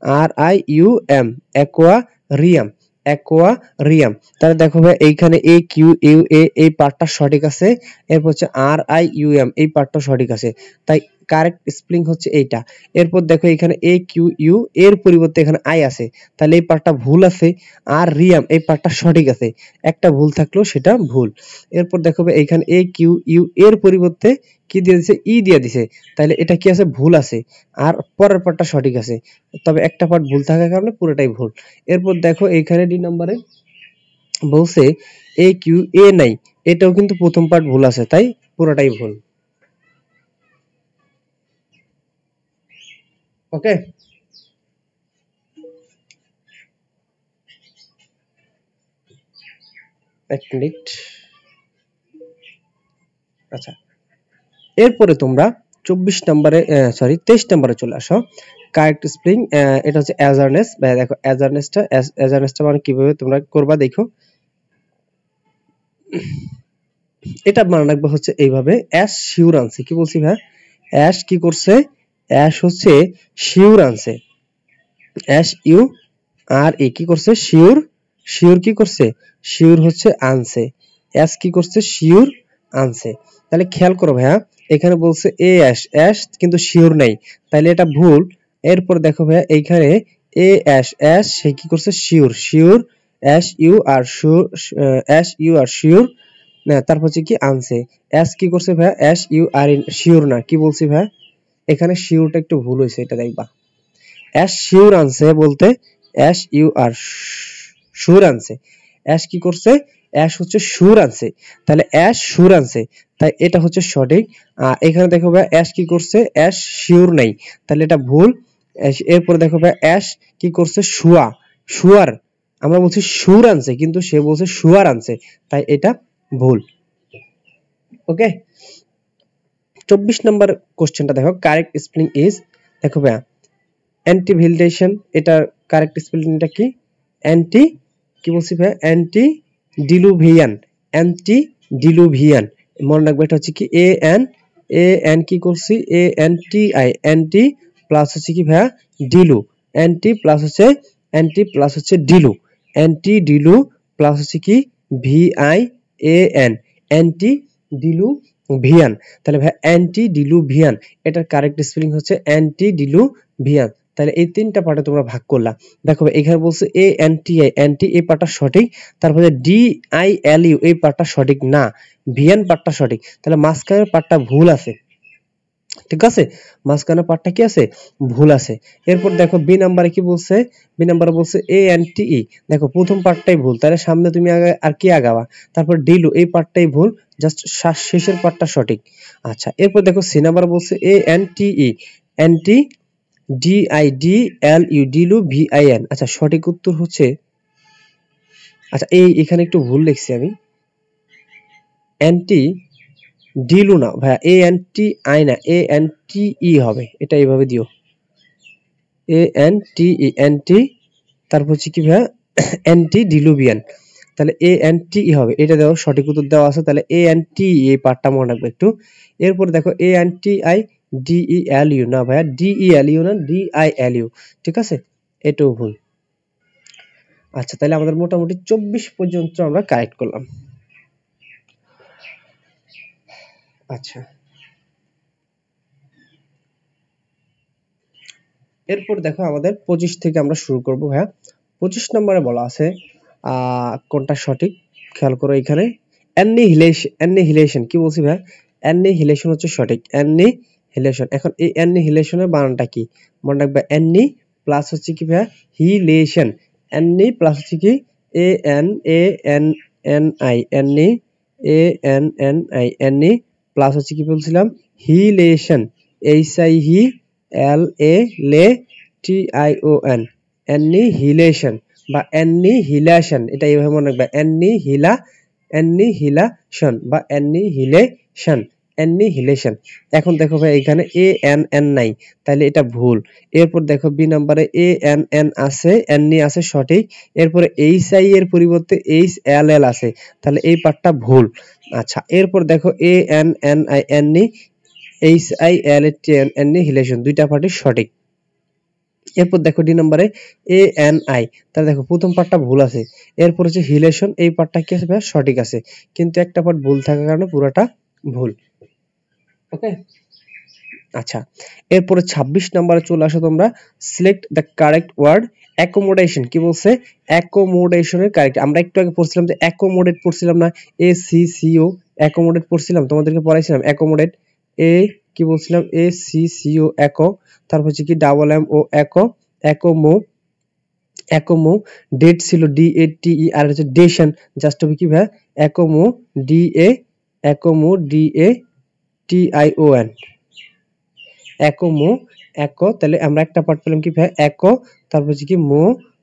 R I U M, aquarium, aquarium. তাহলে দেখো ভাই এইখানে এ কিউ ইউ এ এই পার্টটা সঠিক আছে, এরপর হচ্ছে আর আই ইউ এম এই পার্টটা সঠিক আছে, তাই কারেক্ট স্পেলিং হচ্ছে এইটা। এরপর দেখো এখানে এ কিউ ইউ এর পরিবর্তে এখানে আই আছে, তাহলে এই পার্টটা ভুল আছে। আর রিয়াম এই পার্টটা সঠিক আছে, একটা ভুল থাকলেও সেটা ভুল। এরপর দেখো এইখানে এ কিউ ইউ এর পরিবর্তে কি দিয়ে দিছে? ই দিয়ে দিছে, তাহলে এটা কি আছে? ভুল আছে। আর পরের পার্টটা সঠিক আছে, তবে একটা পার্ট ভুল থাকার কারণে পুরোটাই ভুল। এরপর দেখো এইখানে ডি নম্বরে বলছে এ কিউ এ নাই, এটাও কিন্তু প্রথম পার্ট ভুল আছে, তাই পুরোটাই ভুল। ওকে, এক মিনিট। আচ্ছা, এরপরে তোমরা 24 নম্বরে সরি 23 নম্বরে চলে আসো। কারেক্ট স্পেলিং এটা হচ্ছে অ্যাজারনেস। দেখো অ্যাজারনেসটা মানে কিভাবে তোমরা করবা দেখো। এটা মনে রাখবে হচ্ছে এইভাবে, অ্যাশ শিওর আনছে। কি বলছি ভাই? অ্যাশ কি করছে? অ্যাশ হচ্ছে শিওর আনছে, অ্যাশ ইউ আর এ কি করছে? শিওর, শিওর কি করছে? শিওর হচ্ছে আনছে, অ্যাশ কি করছে? শিওর আনছে। তাহলে খেয়াল করো ভাইয়া, এখানে বলছে এ অ্যাশ, অ্যাশ কিন্তু শিওর নাই, তাহলে এটা ভুল। এরপর দেখো ভাইয়া এইখানে এ অ্যাশ, অ্যাশ সে কি করছে sure, sure as you are sure, as you are sure না, তারপর হচ্ছে কি আনছে অ্যাশ কি করছে ভাইয়া, as you are in sure না, কি বলছি ভাইয়া এখানে শিওরটা একটু ভুল হয়েছে, এটা দেখবা। অ্যাশ শিওর আনছে বলতে অ্যাশ ইউ আর শিওর আনছে, অ্যাশ কি করছে, অ্যাশ হচ্ছে সুর আনছে, তাহলে অ্যাশ সুর আনছে, তাই এটা হচ্ছে সঠিক। এখানে দেখো ভাই অ্যাশ কি করছে, অ্যাশ শিওর নাই, তাহলে এটা ভুল। এরপরে দেখো ভাই অ্যাশ কি করছে, শুয়া, শুয়ার, আমরা বলছি সুর আনছে কিন্তু সে বলছে শুয়ার আনছে, তাই এটা ভুল। ওকে, 24 নম্বর কোশ্চেনটা দেখো, কারেক্ট স্পেলিং ইজ, দেখো ভাই অ্যান্টি ভ্যালিডেশন, এটার কারেক্ট স্পেলিংটা কি, অ্যান্টি কি বলছি ভাই, অ্যান্টি ডিলুভিয়ান, অ্যান্টি ডিলুভিয়ান, মনে রাখবে এটা হচ্ছে কি এ এন কি করছি এ N T I, anti plus হচ্ছে কি ভাইয়া ডিলু, অ্যান্টি প্লাস হচ্ছে ডিলু, অ্যান্টি ডিলু প্লাস হচ্ছে কি V I A N, antediluvian, তাহলে ভাই অ্যান্টি ডিলুভিয়ান, এটার কারেক্ট স্পেলিং হচ্ছে অ্যান্টি ডিলুভিয়ান। তাহলে এই তিনটা পার্টে তোমরা ভাগ করলা। দেখো এখানে বলছে A N T I, anti এই পার্টটা সঠিক, তারপরে ডি আই এল ইউ এই পার্টটা সঠিক না, ভিয়ান পার্টটা সঠিক, তাহলে মাঝখানের পার্টটা ভুল আছে, ঠিক আছে, মাঝখানের পার্টটা কি আছে, ভুল আছে। এরপর দেখো বি নাম্বারে কি বলছে, বি নাম্বারে বলছে এ এন টি ই, দেখো প্রথম পার্টটাই ভুল, তাহলে সামনে তুমি আর কি আগাবা, তারপর ডিলু এই পার্টটাই ভুল, জাস্ট শেষের পার্টটা সঠিক। আচ্ছা, এরপর দেখো সি নাম্বার বলছে A N T E, ante D I D L U dilu V I N, আচ্ছা সঠিক উত্তর হচ্ছে, আচ্ছা এখানে একটু ভুল লিখছি আমি, অ্যান্টি ডিলু না ভাইয়া, এ এন টি আই না, এ এন টি ই হবে, এটা এইভাবে দিও, এ এন টি ই, অ্যান্টি তারপর হচ্ছে কি ভাইয়া অ্যান্টি ডিলুভিয়ান, তাহলে এ এন টি ই হবে, এটা দেখো সঠিক উত্তর দেওয়া আছে, তাহলে এ এন টি এই পার্টটা মনে রাখবে একটু। এরপর দেখো A N T I D E L U না ভাইয়া, ডি ই এল ইউ না, ডি আই এল ইউ, ঠিক আছে, এটাও ভুল। আচ্ছা, তাহলে আমাদের মোটামুটি 24 পর্যন্ত আমরা কারেক্ট করলাম। আচ্ছা, এরপর দেখো আমাদের 25 থেকে আমরা শুরু করব ভাইয়া। 25 নম্বরে বলা আছে কোনটা সঠিক, খেয়াল করো এখানে অ্যানিহিলেশন, অ্যানিহিলেশন কি বলছি ভাইয়া, অ্যানিহিলেশন হচ্ছে সঠিক, অ্যানিহিলেশন। এখন এই অ্যানিহিলেশনের বানানটা কি, মনে রাখবে অ্যানি প্লাস হচ্ছে কি ভাইয়া হিলেশন, অ্যানি প্লাস হচ্ছে কি A N N I, anni A N I, anni plus হচ্ছে কি বলছিলাম হিলেশন, H I hi L A le T I O N, annihilation বা অ্যানিহিলেশন, এটা এইভাবে মনে রাখবে অ্যানিহিলেশন বা অ্যানিহিলেশন, অ্যানিহিলেশন। এখন দেখো ভাই এখানে এ এন এন নাই, তাহলে এটা ভুল। এরপর দেখো বি নাম্বারে এ এন এন আছে, এননি আছে সঠিক, এরপরে এইচ আই এর পরিবর্তে এইচ এল এল আছে, তাহলে এই পার্টটা ভুল। আচ্ছা, এরপর দেখো A N N I, anni H I L T N, annihilation, দুইটা পার্টি সঠিক। এরপর দেখো ডি নম্বরে এ এন আই, তাহলে দেখো প্রথম পার্টটা ভুল আছে, এরপর হচ্ছে হিলেশন এই পার্টটা কি আছে সঠিক আছে, কিন্তু একটা পার্ট ভুল থাকার কারণে পুরোটা ভুল। ওকে, আচ্ছা, এরপরে 26 নম্বরে চলে আসো তোমরা, select the correct word accommodation, কি বলছে অ্যাকোমোডেশনের কারেক্ট, আমরা একটু আগে পড়ছিলাম যে অ্যাকোমোডেট পড়ছিলাম না, A C C O, accommodate পড়ছিলাম, তোমাদেরকে পড়াইছিলাম অ্যাকোমোডেট, এ কি বলছিলাম এ সি সি ও অ্যাকো, তারপর হচ্ছে কি double M O acco, accommo, accommo date ছিল ডি এ টি ই, আর হচ্ছে ডেশন জাস্ট হবে কি ভাই accommo D A, accommo D A T I O N, accommo acco, তাহলে আমরা একটা পার্ট পেলাম কি ভাই অ্যাকো, তারপর হচ্ছে কি মো,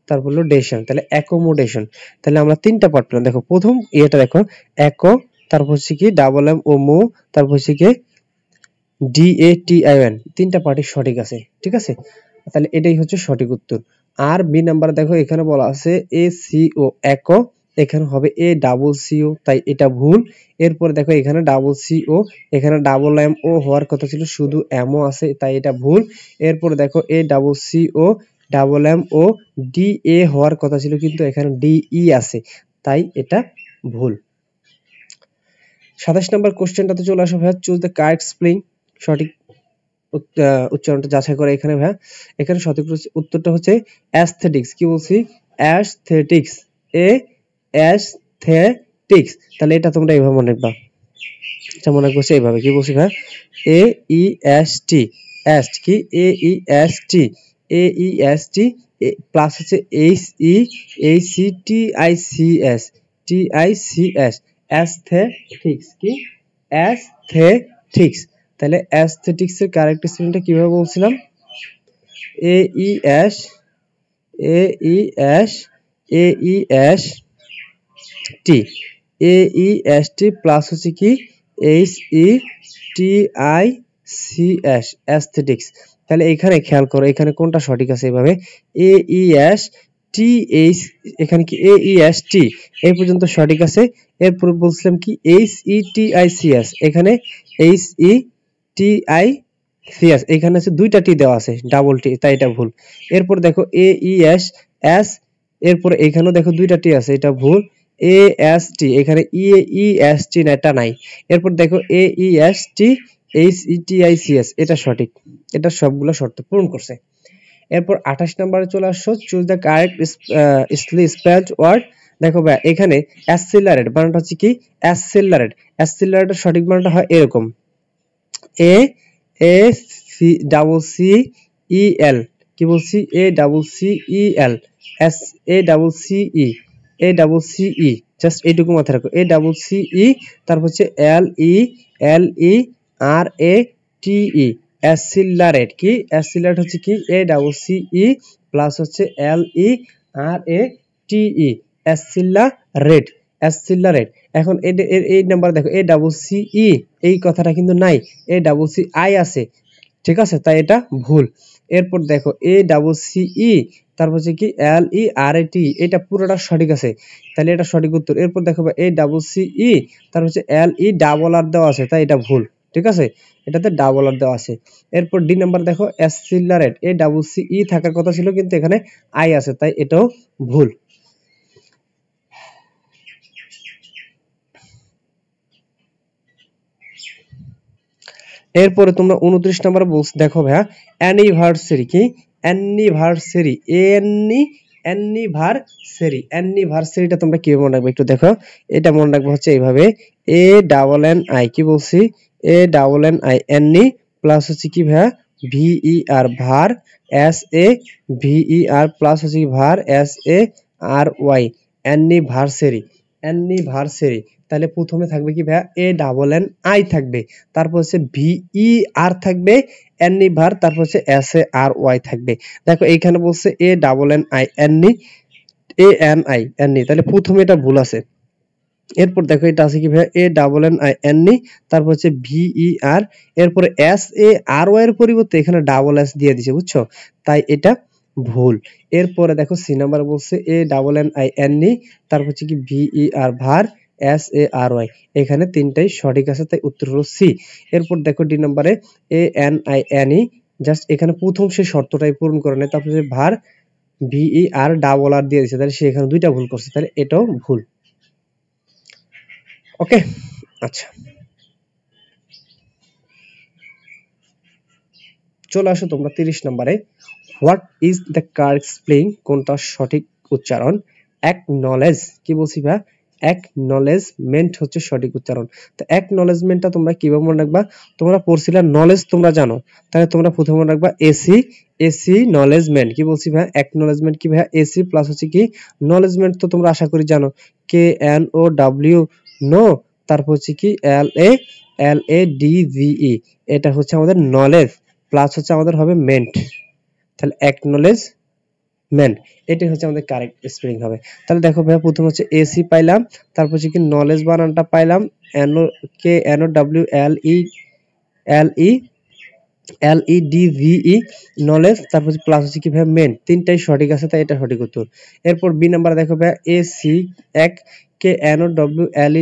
তারপর হলো ডেশন, তাহলে অ্যাকোমোডেশন, তাহলে আমরা তিনটা পার্ট পেলাম। দেখো প্রথম এটা দেখো অ্যাকো, তারপর হচ্ছে কি ডাবল এম ও মো, তারপর হচ্ছে কি D A T I N, তিনটা পার্টি সঠিক আছে, ঠিক আছে, তাহলে এটাই হচ্ছে সঠিক উত্তর। আর বি নাম্বার দেখো এখানে বলা আছে এ সি ও একো, এখানে হবে এ ডাবল সি ও, তাই এটা ভুল। এরপর দেখো এখানে ডাবল সি ও, এখানে ডাবল এম ও হওয়ার কথা ছিল, শুধু এম ও আছে, তাই এটা ভুল। এরপর দেখো A double C O double M O D A হওয়ার কথা ছিল, কিন্তু এখানে ডি ই আছে, তাই এটা ভুল। 27 নম্বর কোশ্চেনটাতে চলে আসো ভাইয়া, চুজ দ্য কারেক্ট স্পেলিং, সঠিক উচ্চারণটা যাচাই করে এখানে ভাইয়া। এখানে সঠিক উত্তরটা হচ্ছে অ্যাস্থেটিক্স। কি বলছি? অ্যাস্থেটিক্স, এ অ্যাস্থেটিক্স। তাহলে এটা তোমরা এইভাবে মনে রাখবা, আচ্ছা মনে রাখবো এইভাবে। কি বলছি ভাইয়া? এ ই এস টি, এস্ট কি? A E S T, A E S T plus হচ্ছে H E H C T I C S, T I C S, aesthetics. কি? অ্যাস্থেটিক্স। তাহলে অ্যাস্থেটিক্স এর কারেক্ট স্পেলিংটা কিভাবে বলছিলাম? A E S, A E S, A E S T, A E S T plus হচ্ছে কি H E T I C S, aesthetics. তাহলে এখানে খেয়াল করো এখানে কোনটা সঠিক আছে। এভাবে এ ই এস টি এইচ, এখানে কি এ ই এস টি এই পর্যন্ত সঠিক আছে। এরপর বলছিলাম কি H E T I C S, এখানে H E T I C S, এখানে আছে দুইটা টি দেওয়া আছে, ডাবল টি, তাই এটা ভুল। এরপর দেখো এ ই এস এস, এরপর এখানেও দেখো দুইটা টি আছে, এটা ভুল। এ এস টি, এখানে ই ই এস টি না, এটা নাই। এরপর দেখো A E S T H E T I C S, এটা সঠিক। এটা সবগুলো শর্ত পূরণ করছে। এরপর 28 নম্বরে চলে আসছো, choose the correct spelled word. দেখো ভাই এখানে অ্যাসিলারেট বানানটা হচ্ছে কি? অ্যাসিলারেট। অ্যাসিলারেটের সঠিক বানানটা হয় এরকম, A A C double C E L. কি বলছি? A double C E L, S A double C E, A double C E, just এইটুকু মাথায় রাখো। এ ডাবল সি ই, তারপর হচ্ছে এল ই, এল ই আর এ টি ই, অ্যাসিলারেট। কি? অ্যাসিলারেট হচ্ছে কি? A double C E plus হচ্ছে এল ই আর এ টি ই, অ্যাসিলারেট, অ্যাসিলারেট। এখন এই নাম্বার দেখো, এ ডাবল সি ই এই কথাটা কিন্তু নাই, এ ডাবল সি আই আছে, ঠিক আছে, তাই এটা ভুল। এরপর দেখো এ ডাবল সি ই, তারপর হচ্ছে কি এল ই আর এ টি, এটা পুরোটা সঠিক আছে, তাহলে এটা সঠিক উত্তর। এরপর দেখো এ ডাবল সি ই, তারপর হচ্ছে এল ই ডাবল আর দেওয়া আছে, তাই এটা ভুল, ঠিক আছে, এটাতে ডাবল আর দেওয়া আছে। এরপর ডি নাম্বার দেখো অ্যাসিলারেট, এ ডাবল সি ই থাকার কথা ছিল কিন্তু এখানে আই আছে, তাই এটাও ভুল। এরপরে তোমরা 29 নাম্বার দেখো ভাইয়া, অ্যানিভার্সারি। কি? অ্যানিভার্সারি, অ্যানিভার্সারি, অ্যানিভার্সারিটা তোমরা কি মনে রাখবে একটু দেখো। এটা মনে রাখবে হচ্ছে এইভাবে, এ ডাবল এন আই, কি বলছি? A double N I, anni plus হচ্ছে কি ভাইয়া V E R, ver, S A V E R plus হচ্ছে কি ver, S A R Y, anniversary, anniversary. তাহলে প্রথমে থাকবে কি ভাইয়া? এ ডাবল এন আই থাকবে, তারপর হচ্ছে ভি ই আর থাকবে, অ্যানিভার, তারপর হচ্ছে এস এ আর ওয়াই থাকবে। দেখো এইখানে বলছে A double N I anni, A N I anni, তাহলে প্রথমে এটা ভুল আছে। এরপর দেখো এটা আছে কি ভাইয়া? A double N I anni, তারপর হচ্ছে ভি ই আর, এরপরে এস এ আর ওয়াই এর পরিবর্তে এখানে ডাবল এস দিয়ে দিছে, বুঝছো, তাই এটা ভুল। এরপরে দেখো সি নাম্বার বলছে A double N I anni, তারপর হচ্ছে কি V E R, ver, S A R Y, এখানে তিনটাই সঠিক আছে, তাই উত্তর হলো সি। এরপর দেখো ডি নাম্বারে A N I anni, just এখানে প্রথম সে শর্তটাই পূরণ করে নেয়, তারপরে ভার ভি ই আর ডাবল আর দিয়ে দিছে, তাহলে সে এখানে দুইটা ভুল করছে, তাহলে এটাও ভুল। ওকে, আচ্ছা চলে আসো তোমরা 30 নম্বরে, what is the correct spelling, কোনটা সঠিক উচ্চারণ? অ্যাকনলেজ। কি বলছি ভাই? অ্যাকনলেজমেন্ট হচ্ছে সঠিক উচ্চারণ। তো অ্যাকনলেজমেন্টটা তোমরা কিভাবে মনে রাখবা? তোমরা পড়ছিলে নলেজ, তোমরা জানো, তাহলে তোমরা প্রথমে মনে রাখবা এসি, এসি নলেজমেন্ট। কি বলছি ভাই? অ্যাকনলেজমেন্ট কি ভাই? এসি প্লাস হচ্ছে কি নলেজমেন্ট, তো তোমরা আশা করি জানো, K N O W know, তারপর হচ্ছে কি এল এ ডি জি ই, এটা হচ্ছে আমাদের নলেজ, প্লাস হচ্ছে আমাদের হবে মেন্ট, তাহলে অ্যাকনলেজমেন্ট, এটাই হচ্ছে আমাদের কারেক্ট স্পেলিং হবে। তাহলে দেখো ভাই প্রথম হচ্ছে এসি পাইলাম, তারপর হচ্ছে কি নলেজ বানানটা পাইলাম, N O K N O W L E L E D V E knowledge, তারপর প্লাস হচ্ছে কি ভাই মেন্ট, তিনটাই সঠিক আছে, তাই এটা সঠিক উত্তর। এরপর বি নাম্বার দেখো ভাই এ সি এক K N O W L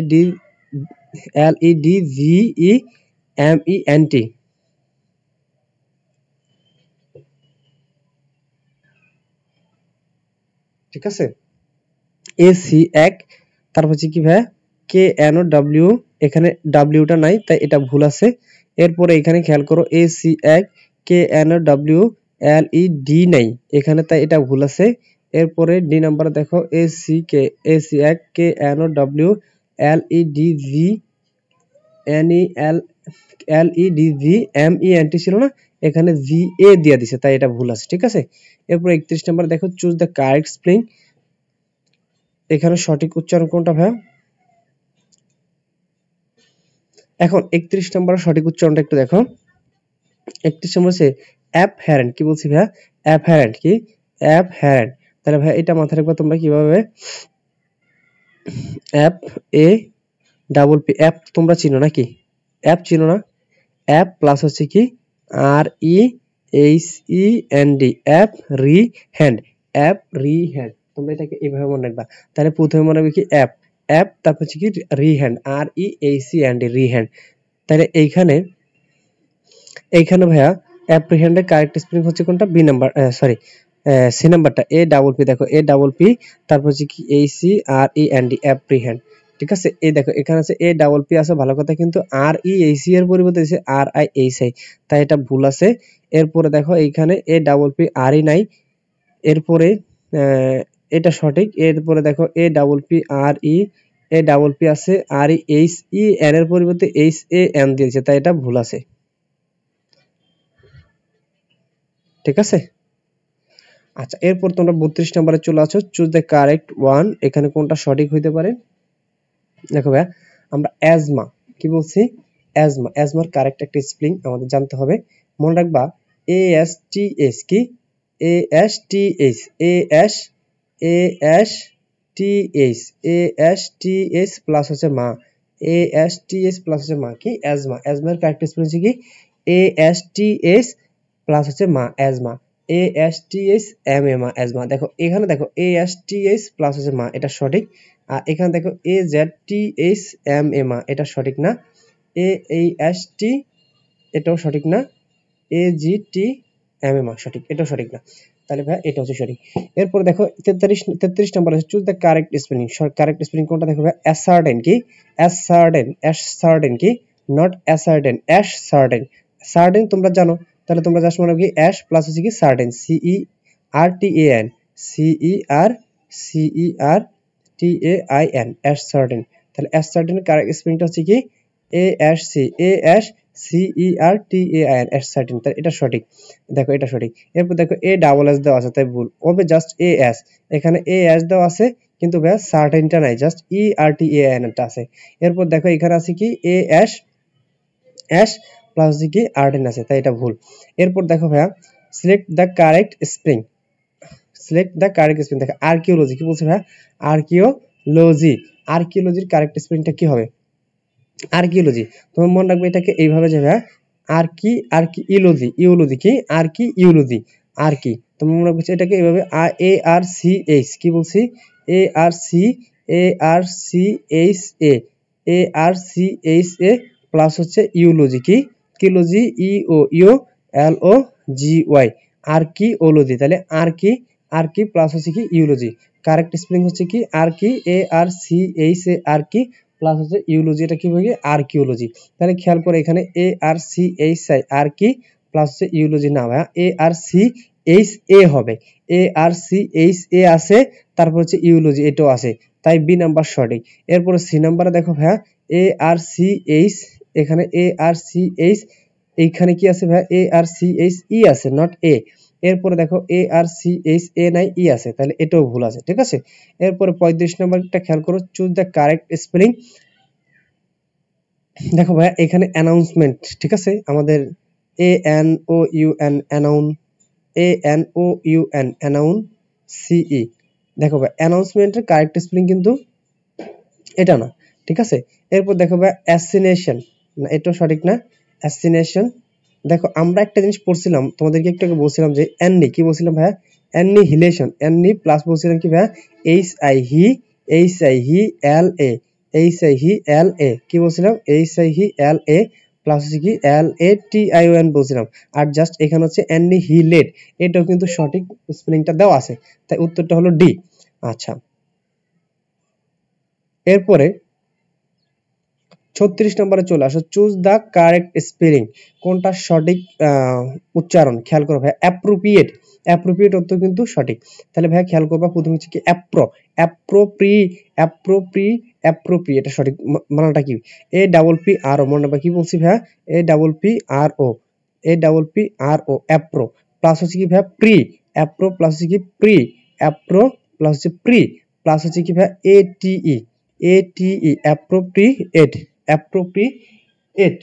E D V E M E N T, ঠিক আছে, এসি এক, তারপর হচ্ছে কি ভাই কে এন ও ডাব্লিউ, এখানে ডাব্লিউটা নাই তাই এটা ভুল আছে। এরপরে এখানে খেয়াল করো এসি এক K N O W L E D নাই, এখানে তাই এটা ভুল আছে। এরপরে ডি নাম্বার দেখো এসি এক K N O W L E D G N E L E D G M E N T ছিল না, এখানে জি এ দিয়ে দিছে তাই এটা ভুল আছে, ঠিক আছে। এরপর 31 নাম্বার দেখো চুজ দ্য কারেক্ট স্পেলিং, এখানে সঠিক উচ্চারণ কোনটা ভাইয়া? এখন 31 নাম্বার সঠিক উচ্চারণটা একটু দেখো। 31 নম্বর হচ্ছে অ্যাপহারেন্ট, কি বলছি ভাইয়া? অ্যাপহারেন্ট, কি অ্যাপহারেন্ট। তাহলে ভাইয়া এটা মাথায় রাখবা তোমরা কিভাবে, অ্যাপ এ ডাবল পি, অ্যাপ তোমরা চিনো নাকি? অ্যাপ চিনো না? অ্যাপ প্লাস হচ্ছে কি R E H E N D, apprehend, apprehend, তোমরা এটাকে এইভাবে মনে রাখবা। তাহলে প্রথমে মনে রাখবে কি অ্যাপ, অ্যাপ তারপর হচ্ছে কি re hand, R E H E N D, re hand. তাহলে এইখানে ভাইয়া অ্যাপ্রিহেন্ডের কারেক্ট স্পেলিং হচ্ছে কোনটা? বি নাম্বার, সরি সি নাম্বারটা, এ ডাবল পি, দেখো এ ডাবল পি তারপর হচ্ছে কি এই সি আর ই এন ডি, অ্যাপ্রিহেন্ড, ঠিক আছে। এই দেখো এখানে আছে এ ডাবল পি আছে ভালো কথা, কিন্তু আর ই এই সি এর পরিবর্তে দিয়েছে আর আই এইচ আই, তাই এটা ভুল আছে। এরপরে দেখো এইখানে এ ডাবল পি আর ই নাই, এরপরে এটা সঠিক। এরপরে দেখো A double P R E, A double P আছে আর ই এইচ ই এন এর পরিবর্তে এইচ এ এন দিয়েছে, তাই এটা ভুল আছে, ঠিক আছে। আচ্ছা, এরপর তোমরা 32 নম্বরে চলে আসো, চুজ দ্য কারেক্ট ওয়ান, এখানে কোনটা সঠিক হইতে পারে? দেখো ভাইয়া আমরা অ্যাজমা, কি বলছি? অ্যাজমা, অ্যাজমার কারেক্ট একটা স্পেলিং আমাদের জানতে হবে। মনে রাখবা এ এস টি এস, কি A S T S, A S T S, A S T S plus হচ্ছে মা, A S T S plus হচ্ছে মা, কি অ্যাজমা। অ্যাজমার কারেক্ট স্পেলিং হচ্ছে কি A S T S plus হচ্ছে মা, asthma, A S T S M A মা, অ্যাজমা। দেখো এখানে দেখো A S T S plus হচ্ছে মা, এটা সঠিক। আর এখানে দেখো A Z T H M A মা, এটা সঠিক না। এ এই এস টি, এটাও সঠিক না। এ জি টি এম এ মা, সঠিক, এটাও সঠিক না। তাহলে ভাই এটা হচ্ছে সঠিক। এরপর দেখো 33 নম্বর আছে choose the correct spelling, correct spelling কোনটা? দেখো ভাই অ্যাসার্টেন, কি অ্যাসার্টেন, অ্যাসার্টেন, কি নট অ্যাসার্টেন, অ্যাসার্টেন। সার্টেন তোমরা জানো, তাহলে তোমরা জাস্ট মনে কি অ্যাশ প্লাস হচ্ছে কি certain, C E R T A N, C E R T A I N, ascertain. তাহলে অ্যাসার্টেনের কারেক্ট স্পেলিংটা হচ্ছে কি A S C, A S C E R T A I N, ascertain. তাহলে এটা সঠিক, দেখো এটা সঠিক। এরপর দেখো এ ডাবল এস দেওয়া আছে তাই ভুল, ওবে জাস্ট এ এস, এখানে এ এস দেওয়া আছে কিন্তু ভাইয়া সার্টেনটা নাই, just E R T A N টা আছে। এরপর দেখো এখানে আছে কি এ এস অ্যাশ প্লাস হচ্ছে কি আর্টেন আছে, তাই এটা ভুল। এরপর দেখো ভাইয়া select the correct spring, select the correct spring. দেখো আর্কিওলজি, কি বলছে ভাইয়া? আর্কিওলজি, আর্কিওলজির কারেক্ট স্প্রিংটা কি হবে? আর্কিওলজি, তোমার মনে রাখবে এটাকে এইভাবে যে ভাইয়া আর্কি ইউলজি, ইউলজি কি আর্কি ইউলজি, আর্কি, তোমার মনে রাখবে এটাকে এইভাবে এ আর সি এইচ, কি বলছি? A R C, A R C H A, A R C H A plus হচ্ছে ইউলজি, কি কিওলজি, E O U L O G Y, archaeology. তাহলে আর্কি প্লাস হচ্ছে কি ইউলজি, কারেক্ট স্পেলিং হচ্ছে কি আর্কি, এ আর সি এইচ এ আর্কি প্লাস হচ্ছে ইউলজি, এটা কি হবে? আর্কিওলজি। তাহলে খেয়াল করে এখানে এ R C H I আর্কি plus হচ্ছে ইউলজি না ভাইয়া, এ আর সি এইচ এ হবে, এ আর সি এইচ এ আছে তারপর হচ্ছে ইউলজি এটাও আছে, তাই বি নাম্বার সঠিক। এরপরে সি নাম্বারে দেখো ভাইয়া এ আর সি এইচ, এখানে এ আর সি এইচ, এইখানে কি আছে ভাইয়া? এ আর সি এইচ ই আছে, নট এ। এরপরে দেখো এ আর সি এইচ এ নাই, ই আছে, তাহলে এটাও ভুল আছে, ঠিক আছে। এরপরে 35 নম্বরটা খেয়াল করো, চুজ দ্য কারেক্ট স্পেলিং। দেখো ভাইয়া এখানে অ্যানাউন্সমেন্ট, ঠিক আছে, আমাদের A N O U N অ্যানাউন, A N O U N অ্যানাউন সিই। দেখো ভাই অ্যানাউন্সমেন্টের কারেক্ট স্পেলিং কিন্তু এটা না, ঠিক আছে। এরপর দেখো ভাই অ্যাসিনেশন, না এটাও সঠিক না, অ্যাসিনেশন। দেখো আমরা একটা জিনিস পড়ছিলাম তোমাদেরকে একটু আগে বলছিলাম যে অ্যানি, কি বলছিলাম ভাইয়া? অ্যানিহিলেশন, অ্যানি প্লাস বলছিলাম কি ভাইয়া? H I hi L A, H I hi L A, কি বলছিলাম? H I hi L A plus হচ্ছে কি এল এ টি আই ও এন বলছিলাম, আর জাস্ট এখানে হচ্ছে অ্যানিহিলেট, এটাও কিন্তু সঠিক স্পেলিংটা দেওয়া আছে, তাই উত্তরটা হলো ডি। আচ্ছা, এরপরে 36 নম্বরে চলে আসো, চুজ দ্য কারেক্ট স্পেলিং, কোনটা সঠিক উচ্চারণ, খেয়াল করো ভাই। অ্যাপ্রোপ্রিয়েট, অ্যাপ্রোপ্রিয়েট অর্থ কিন্তু সঠিক। তাহলে ভাই খেয়াল করবা, প্রথমে হচ্ছে কি অ্যাপ্রোপ্রি, অ্যাপ্রোপ্রি এটা সঠিক মানাটা কি, এ ডাবল পি আর ও, মনে রাখবা কি বলছি ভাই, A double P R O, A double P R O, অ্যাপ্রো plus হচ্ছে কি ভাই প্রি, অ্যাপ্রো প্লাস হচ্ছে কি প্রি, অ্যাপ্রো প্লাস হচ্ছে প্রি, প্লাস হচ্ছে কি ভাই এটিই, এটিই অ্যাপ্রোপ্রিয়েট, অ্যাপ্রোপ্রিয়েট।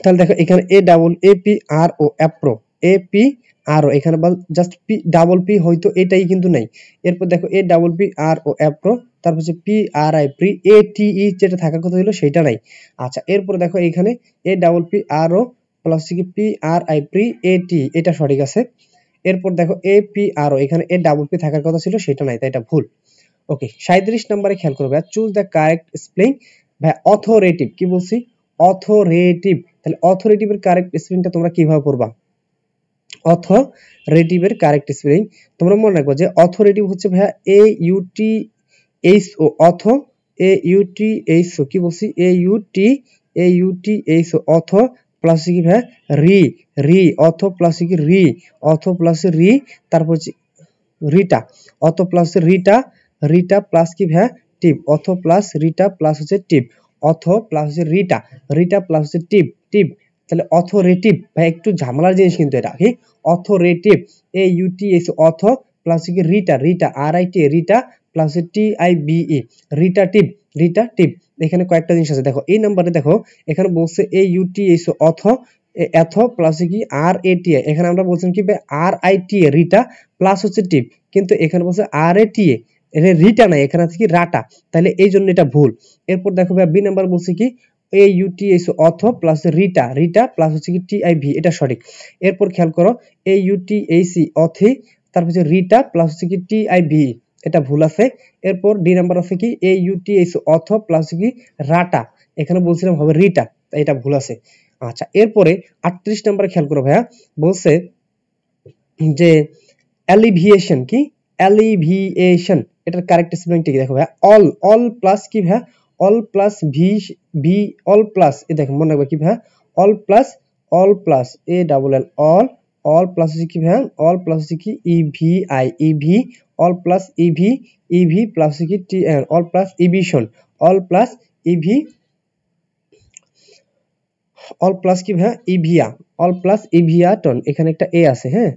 তাহলে দেখো এখানে A double A P R O, অ্যাপ্রো, এ পি আর ও, এখানে জাস্ট পি ডাবল পি হয়তো, এটাই কিন্তু নাই। এরপর দেখো A double P R O, অ্যাপ্রো, তারপর হচ্ছে P R I pri, A T ই যেটা থাকার কথা ছিল সেটা নাই। আচ্ছা এরপরে দেখো এখানে A double P R O plus হচ্ছে কি P R I pri, A T, এটা সঠিক আছে। এরপর দেখো এ পি আর ও, এখানে এ ডাবল পি থাকার কথা ছিল সেটা নাই, তাই এটা ভুল। ওকে 37 নম্বরে খেয়াল করবে, চুজ দ্য কারেক্ট স্পেলিং। ভাই অথরিটিভ, কি বলছি, অথরিটিভ। তাহলে অথরিটিভের কারেক্ট স্পেলিংটা তোমরা কিভাবে পড়বা, অথরিটিভের কারেক্ট স্পেলিং তোমরা মনে রাখবে যে অথরিটিভ হচ্ছে ভাইয়া এ ইউ টি এইচ ও, অথ, এ ইউ টি এইচ ও, কি বলছি, এ ইউ টি এইচ ও, অথ প্লাস কি ভাইয়া রি, রি অথ প্লাস কি রি, অথ প্লাস রি, তারপর হচ্ছে রিটা, অথ প্লাস রিটা, রিটা প্লাস কি ভাইয়া টিপ, অথ প্লাস রিটা প্লাস হচ্ছে টিপ, অথ প্লাস হচ্ছে রিটা, রিটা প্লাস হচ্ছে টিপ, টিপ। তাহলে অথরিটিভ ভাই একটু ঝামেলার জিনিস কিন্তু এটা, কি authoritative, A U T S, অথ প্লাস কি রিটা, রিটা আর আই টি, রিটা plus T I B E, রিটাটিভ, রিটাটিভ। এখানে কয়েকটা জিনিস আছে দেখো, এই নাম্বারে দেখো এখানে বলছে এ ইউ টি এস, অথ এথ প্লাস কি আর এ টি আই, এখানে আমরা বলছিলাম কি আর আই টি এ, রিটা প্লাস হচ্ছে টিপ, কিন্তু এখানে বলছে আর এ টি এ, এটা রিটা নাই, এখানে আছে কি রাটা, তাহলে এই জন্য এটা ভুল। এরপর দেখো ভাই বি নাম্বার বলছে কি এ ইউ টি এস, অথ প্লাস রিটা, রিটা প্লাস হচ্ছে কি টি আই ভি, এটা সঠিক। এরপর খেয়াল করো এ ইউ টি এইচ ই, অথি, তারপর হচ্ছে রিটা প্লাস হচ্ছে কি টি আই ভি, এটা ভুল আছে। এরপর ডি নাম্বার আছে কি এ ইউ টি এইচ, অথ প্লাস কি রাটা, এখানে বলছিলাম হবে রিটা, তাই এটা ভুল আছে। আচ্ছা এরপরে 38 নাম্বারে খেয়াল করো ভাইয়া, বলছে যে অ্যালিভিয়েশন, কি অ্যালিভিয়েশন, এটার কারেক্ট স্পেলিংটা কি দেখো ভাইয়া, অল, অল প্লাস কি ভাইয়া, all plus V, V all plus, এ দেখো মনে রাখবে কি ভাইয়া, all plus A double L, all plus হচ্ছে কি ভাইয়া, অল প্লাস হচ্ছে কি E V I, E V, all plus E V, E V plus হচ্ছে কি টি এন, অল প্লাস ইভিশন, অল প্লাস ইভি, অল প্লাস কি ভাইয়া ইভিয়া, অল প্লাস ইভিয়াটন, এখানে একটা এ আছে, হ্যাঁ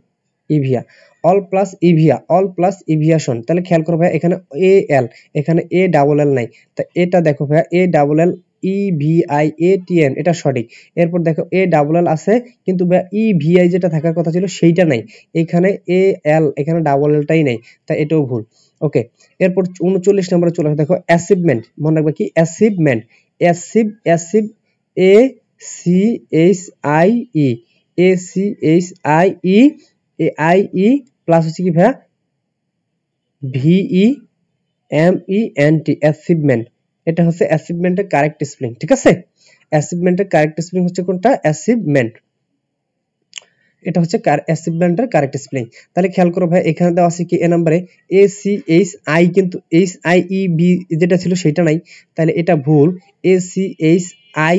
ইভিয়া, অল প্লাস ইভিয়া, অল প্লাস ইভিয়াশন। তাহলে খেয়াল করো ভাইয়া এখানে এ এল, এখানে এ ডাবল এল নাই, তা এটা দেখো ভাইয়া A double L E V I A T N, এটা সঠিক। এরপর দেখো এ ডাবল এল আছে কিন্তু ভাইয়া ই ভি আই যেটা থাকার কথা ছিল সেইটা নাই, এখানে এ এল, এখানে ডাবল এলটাই নাই, তা এটাও ভুল। ওকে এরপর 39 নম্বরে চলে আসে, দেখো অ্যাচিভমেন্ট, মনে রাখবে কি achievement, achieve A C H I E, A C H I E, A I E plus হচ্ছে কি ভাইয়া ভিই M E N T, achievement, এটা হচ্ছে অ্যাচিভমেন্টের কারেক্ট স্পেলিং, ঠিক আছে। অ্যাচিভমেন্টের কারেক্ট স্পেলিং হচ্ছে কোনটা, অ্যাচিভমেন্ট, এটা হচ্ছে অ্যাচিভমেন্টের কারেক্ট স্পেলিং। তাহলে খেয়াল করো ভাই এখানে দেওয়া আছে কি এ নম্বরে এ সি এইচ আই, কিন্তু এইচ আই ই বি যেটা ছিল সেটা নাই, তাহলে এটা ভুল। A C H I,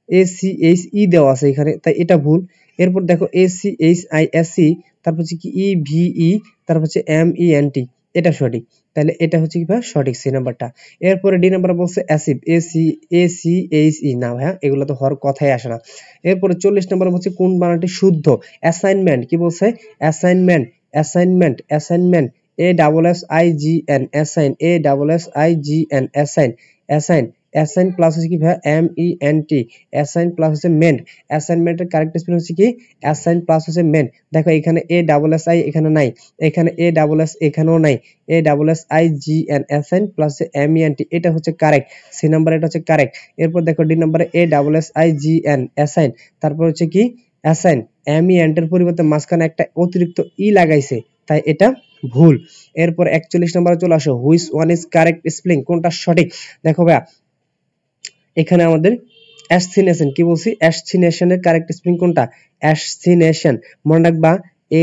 A C H E দেওয়া আছে এখানে, তাই এটা ভুল। এরপর দেখো A C H I S E, তারপর হচ্ছে কি ই ভি ই, তারপর হচ্ছে এম ই এন টি, এটা সঠিক। তাহলে এটা হচ্ছে কি ভাই সঠিক, সি নাম্বারটা। এরপরে ডি নাম্বার বলছে অ্যাসিভ, এ সি এইচ ই, না ভাইয়া এগুলো তো হওয়ার কথাই আসে না। এরপরে 40 নাম্বার হচ্ছে কোন বানানটি শুদ্ধ, অ্যাসাইনমেন্ট, কি বলছে assignment, assignment, assignment, A double S I G N, assign, A double S I G N, assign, assign, assign plus হচ্ছে কি ভাইয়া M E N T, assign plus হচ্ছে মেন্ট, অ্যাসাইনমেন্টের কারেক্ট স্পেলিং হচ্ছে কি অ্যাসাইন প্লাস হচ্ছে meant. দেখো এখানে এ ডাবল এস আই এখানে নাই, এখানে এ ডাবল এস এখানেও নাই, A double S I G N, assign plus M E N T, এটা হচ্ছে কারেক্ট, সি নাম্বার এটা হচ্ছে কারেক্ট। এরপর দেখো ডি নাম্বারে এ double S I G N, assign, তারপর হচ্ছে কি অ্যাসাইন, এম ই এন টির পরিবর্তে মাঝখানে একটা অতিরিক্ত ই লাগাইছে, তাই এটা ভুল। এরপর 41 নম্বরে চলে আসো, which one is correct spelling, কোনটা সঠিক। দেখো ভাইয়া এখানে আমাদের অ্যাসিনেশন, কি বলছি অ্যাসিনেশনের কারেক্ট স্পেলিং কোনটা, অ্যাসিনেশন, মনে রাখবা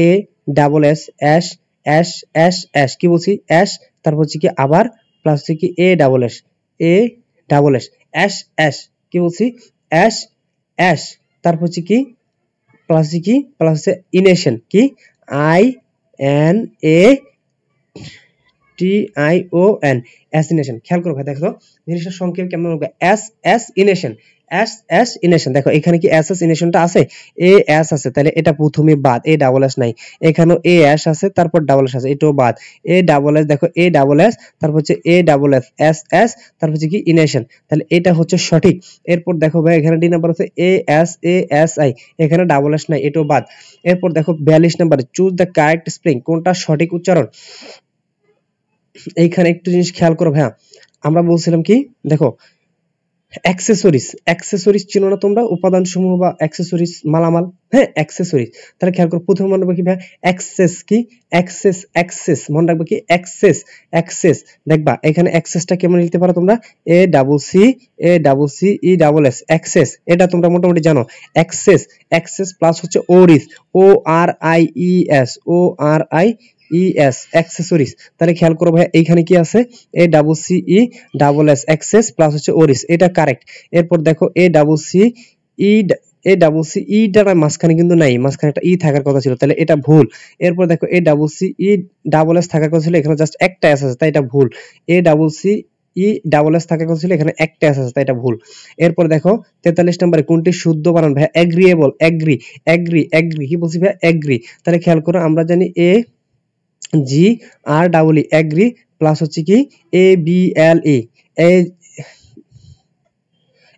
এ double S S S S S, কি বলছি এস, তারপর হচ্ছে কি আবার প্লাস হচ্ছে কি A double S, A double S, ash ash কি বলছি, অ্যাশ অ্যাশ, তারপর হচ্ছে কি প্লাস কি প্লাস হচ্ছে ইনেশন কি I N A T I O N, অ্যাসিনেশন। খেয়াল করো ভাই, দেখো জিনিসটা সংক্ষেপে কেমন হবে, এস এস ইনেশন, এস এস ইনেশন। দেখো এখানে কি এস এস ইনেশনটা আছে, এ এস আছে, তাহলে এটা প্রথমে বাদ, এ ডাবল এস নাই, এখানেও এ এস আছে, তারপর ডাবল এস আছে, এটাও বাদ, এ ডাবল এস, দেখো এ ডাবল এস, তারপর হচ্ছে এ ডাবল এস, এস এস, তারপর হচ্ছে কি ইনেশন, তাহলে এটা হচ্ছে সঠিক। এরপর দেখো ভাই এখানে ডি নাম্বার হচ্ছে এ এস আই, এখানে ডাবল এস নাই, এটাও বাদ। এরপর দেখো 42 number, choose the correct spelling, কোনটা সঠিক উচ্চারণ। এইখানে একটু জিনিস খেয়াল করো ভাইয়া, আমরা বলছিলাম কি, দেখো অ্যাক্সেসরিজ, অ্যাক্সেসরিজ চিনো না তোমরা, উপাদান সমূহ বা অ্যাক্সেসরিজ মালামাল, হ্যাঁ অ্যাক্সেসরিজ। তাহলে খেয়াল করো প্রথমে মনে রাখবে কি ভাই, অ্যাক্সেস কি অ্যাক্সেস, অ্যাক্সেস মনে রাখবে কি অ্যাক্সেস, অ্যাক্সেস। দেখবা এখানে অ্যাক্সেসটা কেমন লিখতে পারো তোমরা, double C E double S, access, এটা তোমরা মোটামুটি জানো। অ্যাক্সেস, অ্যাক্সেস প্লাস হচ্ছে ওরিস, O R I E S, O R I E S, accessories. তাহলে খেয়াল করো ভাই এইখানে কি আছে, A double C E double S, access plus হচ্ছে ওরিস, এটা কারেক্ট। এরপর দেখো A double C E, A double C ইটা মাঝখানে কিন্তু নাই, মাঝখানে একটা ই থাকার কথা ছিল, তাহলে এটা ভুল। এরপর দেখো A double C E double S থাকার কথা ছিল, এখানে জাস্ট একটা এস আছে, তাই এটা ভুল। A double C E double S থাকার কথা ছিল, এখানে একটা এস আছে, তাই এটা ভুল। এরপর দেখো 43 নম্বরে কোনটি শুদ্ধ বানান ভাই, এগ্রিয়েবল, এগ্রি, এগ্রি, এগ্রি কি বলছি ভাই, এগ্রি। তাহলে খেয়াল করো আমরা জানি A G R double E, agree, plus হচ্ছে কি A B L E,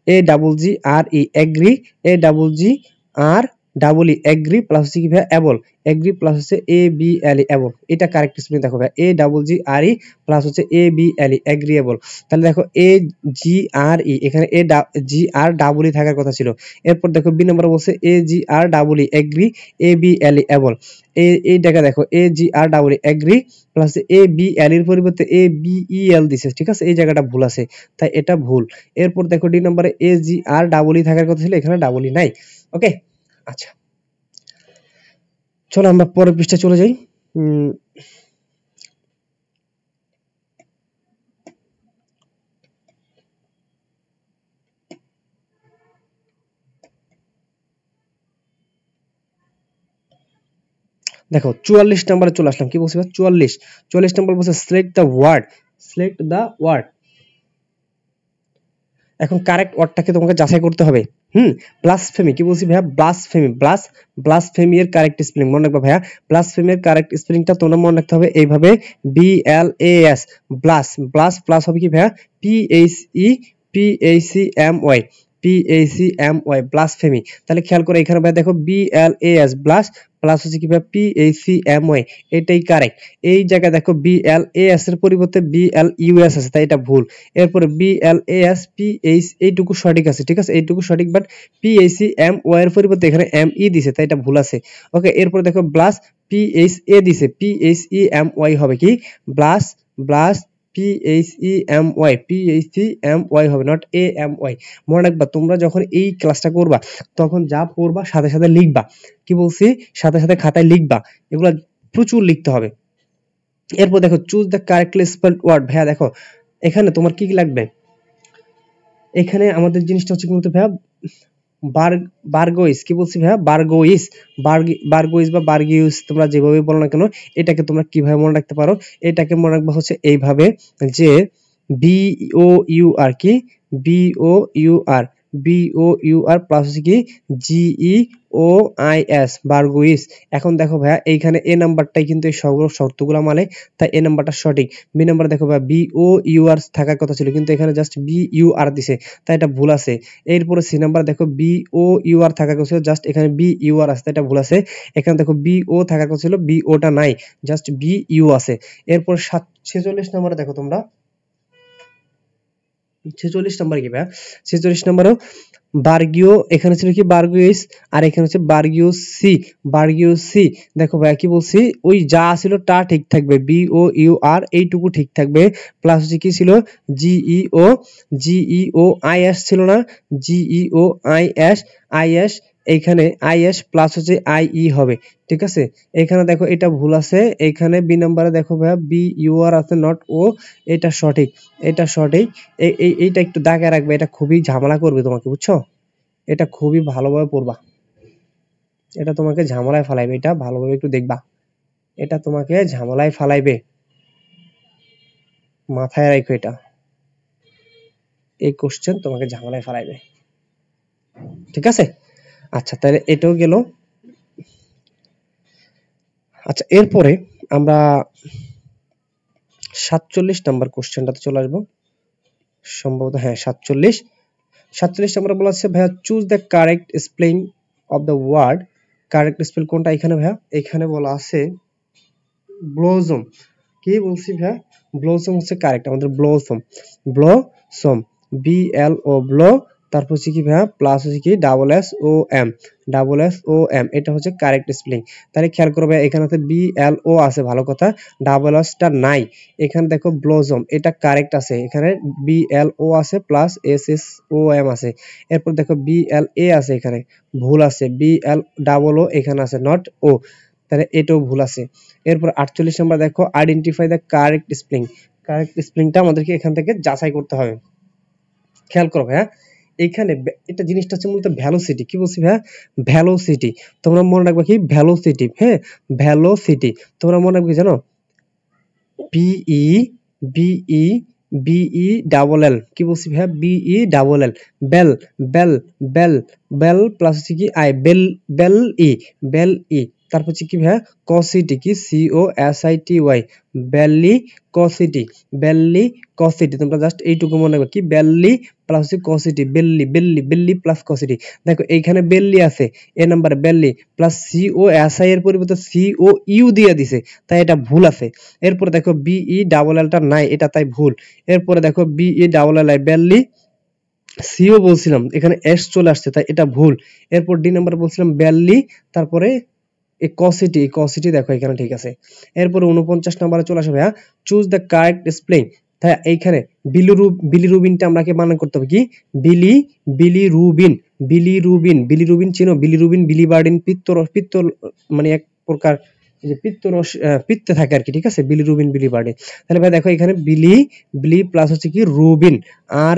A double G R E, agree, A double G R double E, agree, plus হচ্ছে কি ভাই এবল, এগ্রি প্লাস হচ্ছে A B L E, able. এটা correct spelling দেখো ভাই, A double G R E plus হচ্ছে A B L E, agreeable. তাহলে দেখো এ জি আর ই, এখানে এ জি আর ডাবল ই থাকার কথা ছিল। এরপর দেখো বি নাম্বার বলছে এ G R double E, agree, এ বি এল ই, এবল। এই জায়গা দেখো এ G R double E, agree, plus এ বি এল এর পরিবর্তে এ বি ই এল দিছে, ঠিক আছে, এই জায়গাটা ভুল আছে, তাই এটা ভুল। এরপর দেখো ডি নম্বরে এ জি আর ডাবল ই থাকার কথা ছিল, এখানে ডাবল ই নাই। ওকে, আচ্ছা চলো আমরা পরের পৃষ্ঠায় চলে যাই। দেখো 44 নম্বরে চলে আসলাম, কি বলছি 44 নম্বর বলছে select the word, select the word. এখন কারেক্ট ওয়ার্ডটাকে তোমাকে যাচাই করতে হবে। ব্লাসফেমি কি বলছি ভাইয়া, ব্লাসফেমি, ব্লাসফেমি এর কারেক্ট স্পেলিং মনে রাখবা ভাইয়া, ব্লাসফেমি এর কারেক্ট স্পেলিংটা তোমরা মনে রাখতে হবে এইভাবে, B L A S, blas, blas plus হবে কি ভাইয়া, P H E P H C M Y, P H C M Y, blasphemy. তাহলে খেয়াল করে এখানে ভাই দেখো B L A S blas, plus হচ্ছে কি ভাই P H C M Y, এটাই কারেক্ট। এই জায়গায় দেখো বি এল এ এস এর পরিবর্তে বি এল ইউ এস আছে, তাই এটা ভুল। এরপরে B L A S P H, এইটুকু সঠিক আছে, ঠিক আছে, এইটুকু সঠিক, but P H C M Y এর পরিবর্তে এখানে এম ই দিছে, তাই এটা ভুল আছে। ওকে, এরপর দেখো ব্লাস পি এইচ এ দিছে, P H E M Y হবে কি, blas, blas P H E M Y, P H E M Y হবে, নট এ এম ওয়াই। মনে রাখবা তোমরা যখন এই ক্লাসটা করবা তখন যা পড়বা সাথে সাথে লিখবা, কি বলছি সাথে সাথে খাতায় লিখবা, এগুলা প্রচুর লিখতে হবে। এরপর দেখো choose the correctly spelled word, ভাইয়া দেখো এখানে তোমার কি কি লাগবে, এখানে আমাদের জিনিসটা হচ্ছে কিন্তু ভাইয়া বার্গোইস, কি বলছি ভাইয়া, বার্গোইস, বার্গোইস বা বার্গিউস তোমরা যেভাবে বলো না কেন, এটাকে তোমরা কিভাবে মনে রাখতে পারো, এটাকে মনে রাখবা হচ্ছে এইভাবে যে বি ও ইউ আর, কি B O U R, B O U R plus হচ্ছে কি জি ই ও আই এস, বার্গোইস। এখন দেখো ভাইয়া এইখানে এ নাম্বারটাই কিন্তু এই সবগুলো শর্তগুলো মানে, তাই এ নাম্বারটা সঠিক। বি নাম্বার দেখো ভাইয়া বি ও ইউ আর থাকার কথা ছিল, কিন্তু এখানে জাস্ট বি ইউ আর দিছে, তাই এটা ভুল আছে। এরপরে সি নাম্বার দেখো বি ও ইউ আর থাকার কথা ছিল, জাস্ট এখানে বি ইউ আর আছে, তাই এটা ভুল আছে। এখানে দেখো বি ও থাকার কথা ছিল, বি ওটা নাই, জাস্ট বি ইউ আছে। এরপর 46 নম্বরে দেখো তোমরা, 46 নম্বর কি ভাইয়া, 46 নম্বরও বার্গিও, এখানে ছিল কি বার্গিউস, আর এখানে হচ্ছে বার্গিউস সি, বার্গিউস সি। দেখো ভাইয়া কি বলছি, ওই যা ছিল তা ঠিক থাকবে, বি ও ইউ আর এইটুকু ঠিক থাকবে, প্লাস হচ্ছে কি ছিল জিই ও আই এস ছিল না, জিই ও আই এস, এইখানে আইএস প্লাস হচ্ছে আইই হবে, ঠিক আছে। এখানে দেখো এটা ভুল আছে, এখানে বি নাম্বারে দেখো ভাইয়া বি ইউ আর আছে নট ও, এটা সঠিক, এটা সঠিক। এইটা একটু দাগে রাখবে, এটা খুবই ঝামেলা করবে তোমাকে, বুঝছো? এটা খুবই ভালোভাবে পড়বা, এটা তোমাকে ঝামেলায় ফালাইবে, এটা ভালোভাবে একটু দেখবা, এটা তোমাকে ঝামেলায় ফালাইবে, মাথায় রাখো এটা, এই কোশ্চেন তোমাকে ঝামেলায় ফালাইবে, ঠিক আছে। আচ্ছা তাহলে এটাও গেল। আচ্ছা এরপরে আমরা 47 নাম্বার কোশ্চেনটাতে চলে আসবো, সম্ভবত হ্যাঁ 47 নাম্বার বলা আছে ভাইয়া choose the correct spelling of the word. Correct spell কোনটা এখানে ভাইয়া? এখানে বলা আছে ব্লসম। কি বলছি ভাইয়া? ব্লসম হচ্ছে কারেক্ট, আমাদের blossom, blossom, B L O blo, তারপর হচ্ছে কি ভাইয়া প্লাস হচ্ছে কি double S O M, double S O M, এটা হচ্ছে কারেক্ট স্পেলিং। তাহলে খেয়াল করবে এখানে বি এল ও আছে, ভালো কথা, ডাবল এসটা নাই। এখানে দেখো ব্লসম, এটা কারেক্ট আছে, এখানে বি এল ও আছে plus S S O M আছে। এরপর দেখো বি এল এ আছে, এখানে ভুল আছে, বি এল ডাবল ও এখানে আছে নট ও, তাহলে এটাও ভুল আছে। এরপর 48 নাম্বার দেখো identify the correct spelling. Correct স্পেলিংটা আমাদেরকে এখান থেকে যাচাই করতে হবে। খেয়াল করো ভাইয়া, এখানে এটা জিনিসটা হচ্ছে মূলত ভ্যালোসিটি। কি বলছি ভাইয়া? ভ্যালোসিটি। তোমরা মনে রাখবে কি ভ্যালোসিটি, হ্যাঁ ভ্যালোসিটি। তোমরা মনে রাখবে জানো B E B E B E double L, কি বলছি ভাইয়া? B E double L, bell, bell, bell, bell plus হচ্ছে কি I, bell, bell E, bell E, তারপর হচ্ছে কি ভাইয়া কসিটি, কি C O S I T Y, bellicosity, bellicosity. তোমরা জাস্ট এইটুকু মনে রাখবে কি বেললি প্লাস হচ্ছে কসিটি, বেললি, বেললি, বেললি প্লাস কসিটি। দেখো এইখানে বেললি আছে, এ নাম্বারে বেললি plus C O S I এর পরিবর্তে সি ও ইউ দিয়ে দিছে, তাই এটা ভুল আছে। এরপরে দেখো বিই ডাবল এলটা নাই, এটা তাই ভুল। এরপরে দেখো বিই ডাবল এল আই, বেললি, সিও বলছিলাম এখানে এস চলে আসছে, তাই এটা ভুল। এরপর ডি নাম্বার বলছিলাম বেললি, তারপরে এই কসিটি, কসিটি দেখো এখানে ঠিক আছে। এরপরে 49 নম্বরে চলে আসে ভাইয়া চুজ দ্য কারেক্ট স্পেলিং। তাই এইখানে বিলিরুবিনটা আমাকে বানান করতে হবে কি বিলিরুবিন, বিলিরুবিন, বিলিরুবিন চিনো? বিলিরুবিন, বিলিবার্ডিন, পিত্ত মানে এক প্রকার যে পিত্তরস, পিত্তে থাকে আর কি, ঠিক আছে, বিলিরুবিন, বিলিবার্ডিন। তাহলে ভাই দেখো এখানে বিলি প্লাস হচ্ছে কি rubin, R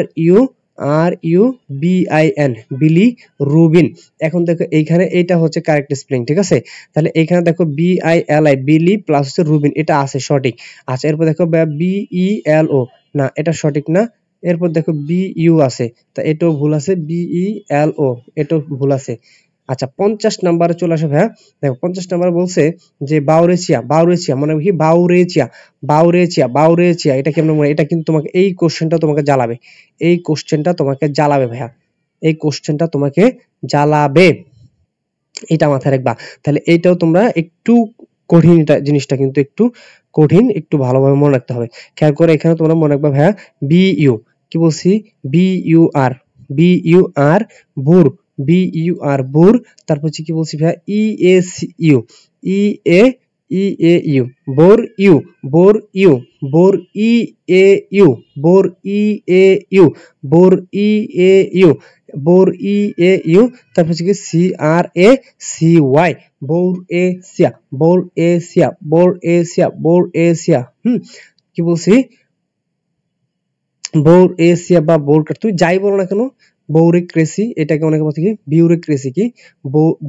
U B I N, bilirubin. এখন দেখো এইখানে এইটা হচ্ছে কারেক্ট স্পেলিং, ঠিক আছে। তাহলে এইখানে দেখো বি আই এল আই, বিলি প্লাস হচ্ছে রুবিন, এটা আছে সঠিক। আচ্ছা এরপর দেখো বি ই এল ও, না এটা সঠিক না। এরপর দেখো বি ইউ আছে, তা এটাও ভুল আছে, বি ই এল ও এটাও ভুল আছে। আচ্ছা 50 নাম্বারে চলে আসে ভাইয়া, দেখো 50 নাম্বার বলছে যে বাউরেচিয়া, বাউরেচিয়া মানে কি বাউরেচিয়া, বাউরেচিয়া, বাউরেচিয়া, এটা কেমন মনে? এটা কিন্তু তোমাকে এই কোশ্চেনটা তোমাকে জ্বালাবে, এই কোশ্চেনটা তোমাকে জ্বালাবে ভাইয়া, এই কোশ্চেনটা তোমাকে জ্বালাবে, এটা মাথায় রাখবা। তাহলে এইটাও তোমরা একটু কঠিন, এটা জিনিসটা কিন্তু একটু কঠিন, একটু ভালোভাবে মনে রাখতে হবে। খেয়াল করে এখানে তোমরা মনে রাখবা ভাইয়া বি ইউ, কি বলছি? B U R, B U R বুর, বি ইউ আর বুর, তারপর হচ্ছে কি বলছি ভাইয়া E A C U, E A E A U, বোর ইউ, বোর ইউ, বোর ই এ ইউ, বোর ই এ ইউ, বোর ই এ ইউ, বোর ই এ ইউ, তারপর হচ্ছে কি C R A C Y, বোর এশিয়া, বোর এশিয়া, বোর এশিয়া, বোর এশিয়া। কি বলছি? বোর এশিয়া বা বোর, তুই যাই বলো না কেন, বৌরিক্রেসি, এটাকে অনেকে বলছে কি বিউরোক্রেসি, কি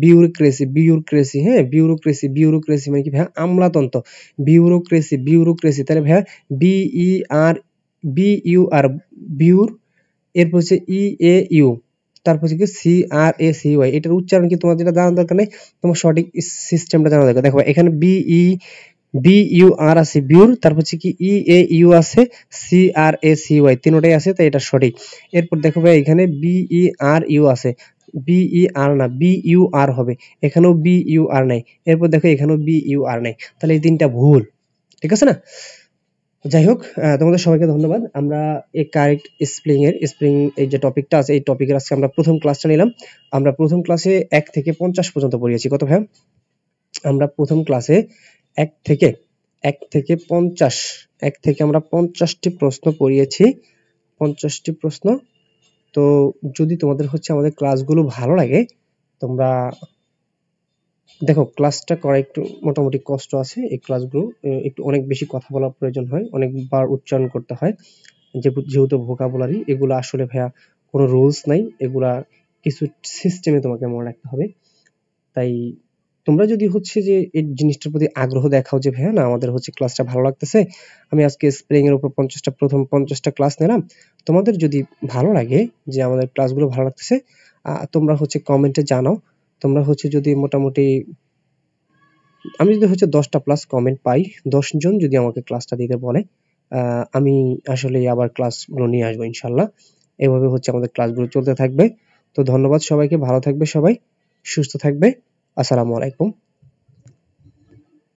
বিউরোক্রেসি, বিউরোক্রেসি, হ্যাঁ বিউরোক্রেসি, বিউরোক্রেসি মানে কি ভাইয়া আমলাতন্ত্র, বিউরোক্রেসি, বিউরোক্রেসি। তাহলে ভাইয়া B E R, B U R বিউর, এরপর হচ্ছে ই এ ইউ, তারপর হচ্ছে কি C R A C Y. এটার উচ্চারণ কি তোমার যেটা জানার দরকার নেই, তোমার সঠিক সিস্টেমটা জানা দরকার। দেখো এখানে বি ইউ আর আছে বিউর, তারপর হচ্ছে কি ই এ ইউ আছে, C R A C Y, তিনটাই আছে, তাই এটা সঠিক। এরপর দেখো ভাই এখানে বি ই আর ইউ আছে, বি ই আর না বি ইউ আর হবে, এখানেও বি ইউ আর নাই, এরপর দেখো এখানেও বি ইউ আর নাই, তাহলে এই তিনটা ভুল, ঠিক আছে না? যাই হোক, তোমাদের সবাইকে ধন্যবাদ। আমরা এই কারেক্ট স্প্রিং এই যে টপিকটা আছে, এই টপিকের আজকে আমরা প্রথম ক্লাসটা নিলাম। আমরা প্রথম ক্লাসে 1 থেকে 50 পর্যন্ত পড়িয়েছি। কত ভাই? আমরা প্রথম ক্লাসে 1 থেকে 50, 1 থেকে আমরা 50টি প্রশ্ন পড়িয়েছি, 50টি প্রশ্ন। তো যদি তোমাদের হচ্ছে আমাদের ক্লাসগুলো ভালো লাগে, তোমরা দেখো ক্লাসটা করা একটু মোটামুটি কষ্ট আছে। এই ক্লাসগুলো একটু অনেক বেশি কথা বলার প্রয়োজন হয়, অনেকবার উচ্চারণ করতে হয়। যেহেতু ভোকাবুলারি এগুলো আসলে ভাইয়া কোনো রুলস নাই, এগুলা কিছু সিস্টেমে তোমাকে মনে রাখতে হবে। তাই তোমরা যদি হচ্ছে যে এই জিনিসটার প্রতি আগ্রহ দেখাও যে ভাইয়া না আমাদের হচ্ছে ক্লাসটা ভালো লাগতেছে, আমি আজকে স্প্রেইং এর উপর 50টা প্রথম 50টা ক্লাস নিলাম, তোমাদের যদি ভালো লাগে যে আমাদের ক্লাসগুলো ভালো লাগতেছে, তোমরা হচ্ছে কমেন্টে জানাও। তোমরা হচ্ছে যদি মোটামুটি আমি যদি হচ্ছে 10টা প্লাস কমেন্ট পাই, 10 জন যদি আমাকে ক্লাসটা দিতে বলে, আমি আসলে আবার ক্লাসগুলো নিয়ে আসবো ইনশাল্লাহ। এভাবে হচ্ছে আমাদের ক্লাসগুলো চলতে থাকবে। তো ধন্যবাদ সবাইকে, ভালো থাকবে সবাই, সুস্থ থাকবে। আসসালামু আলাইকুম।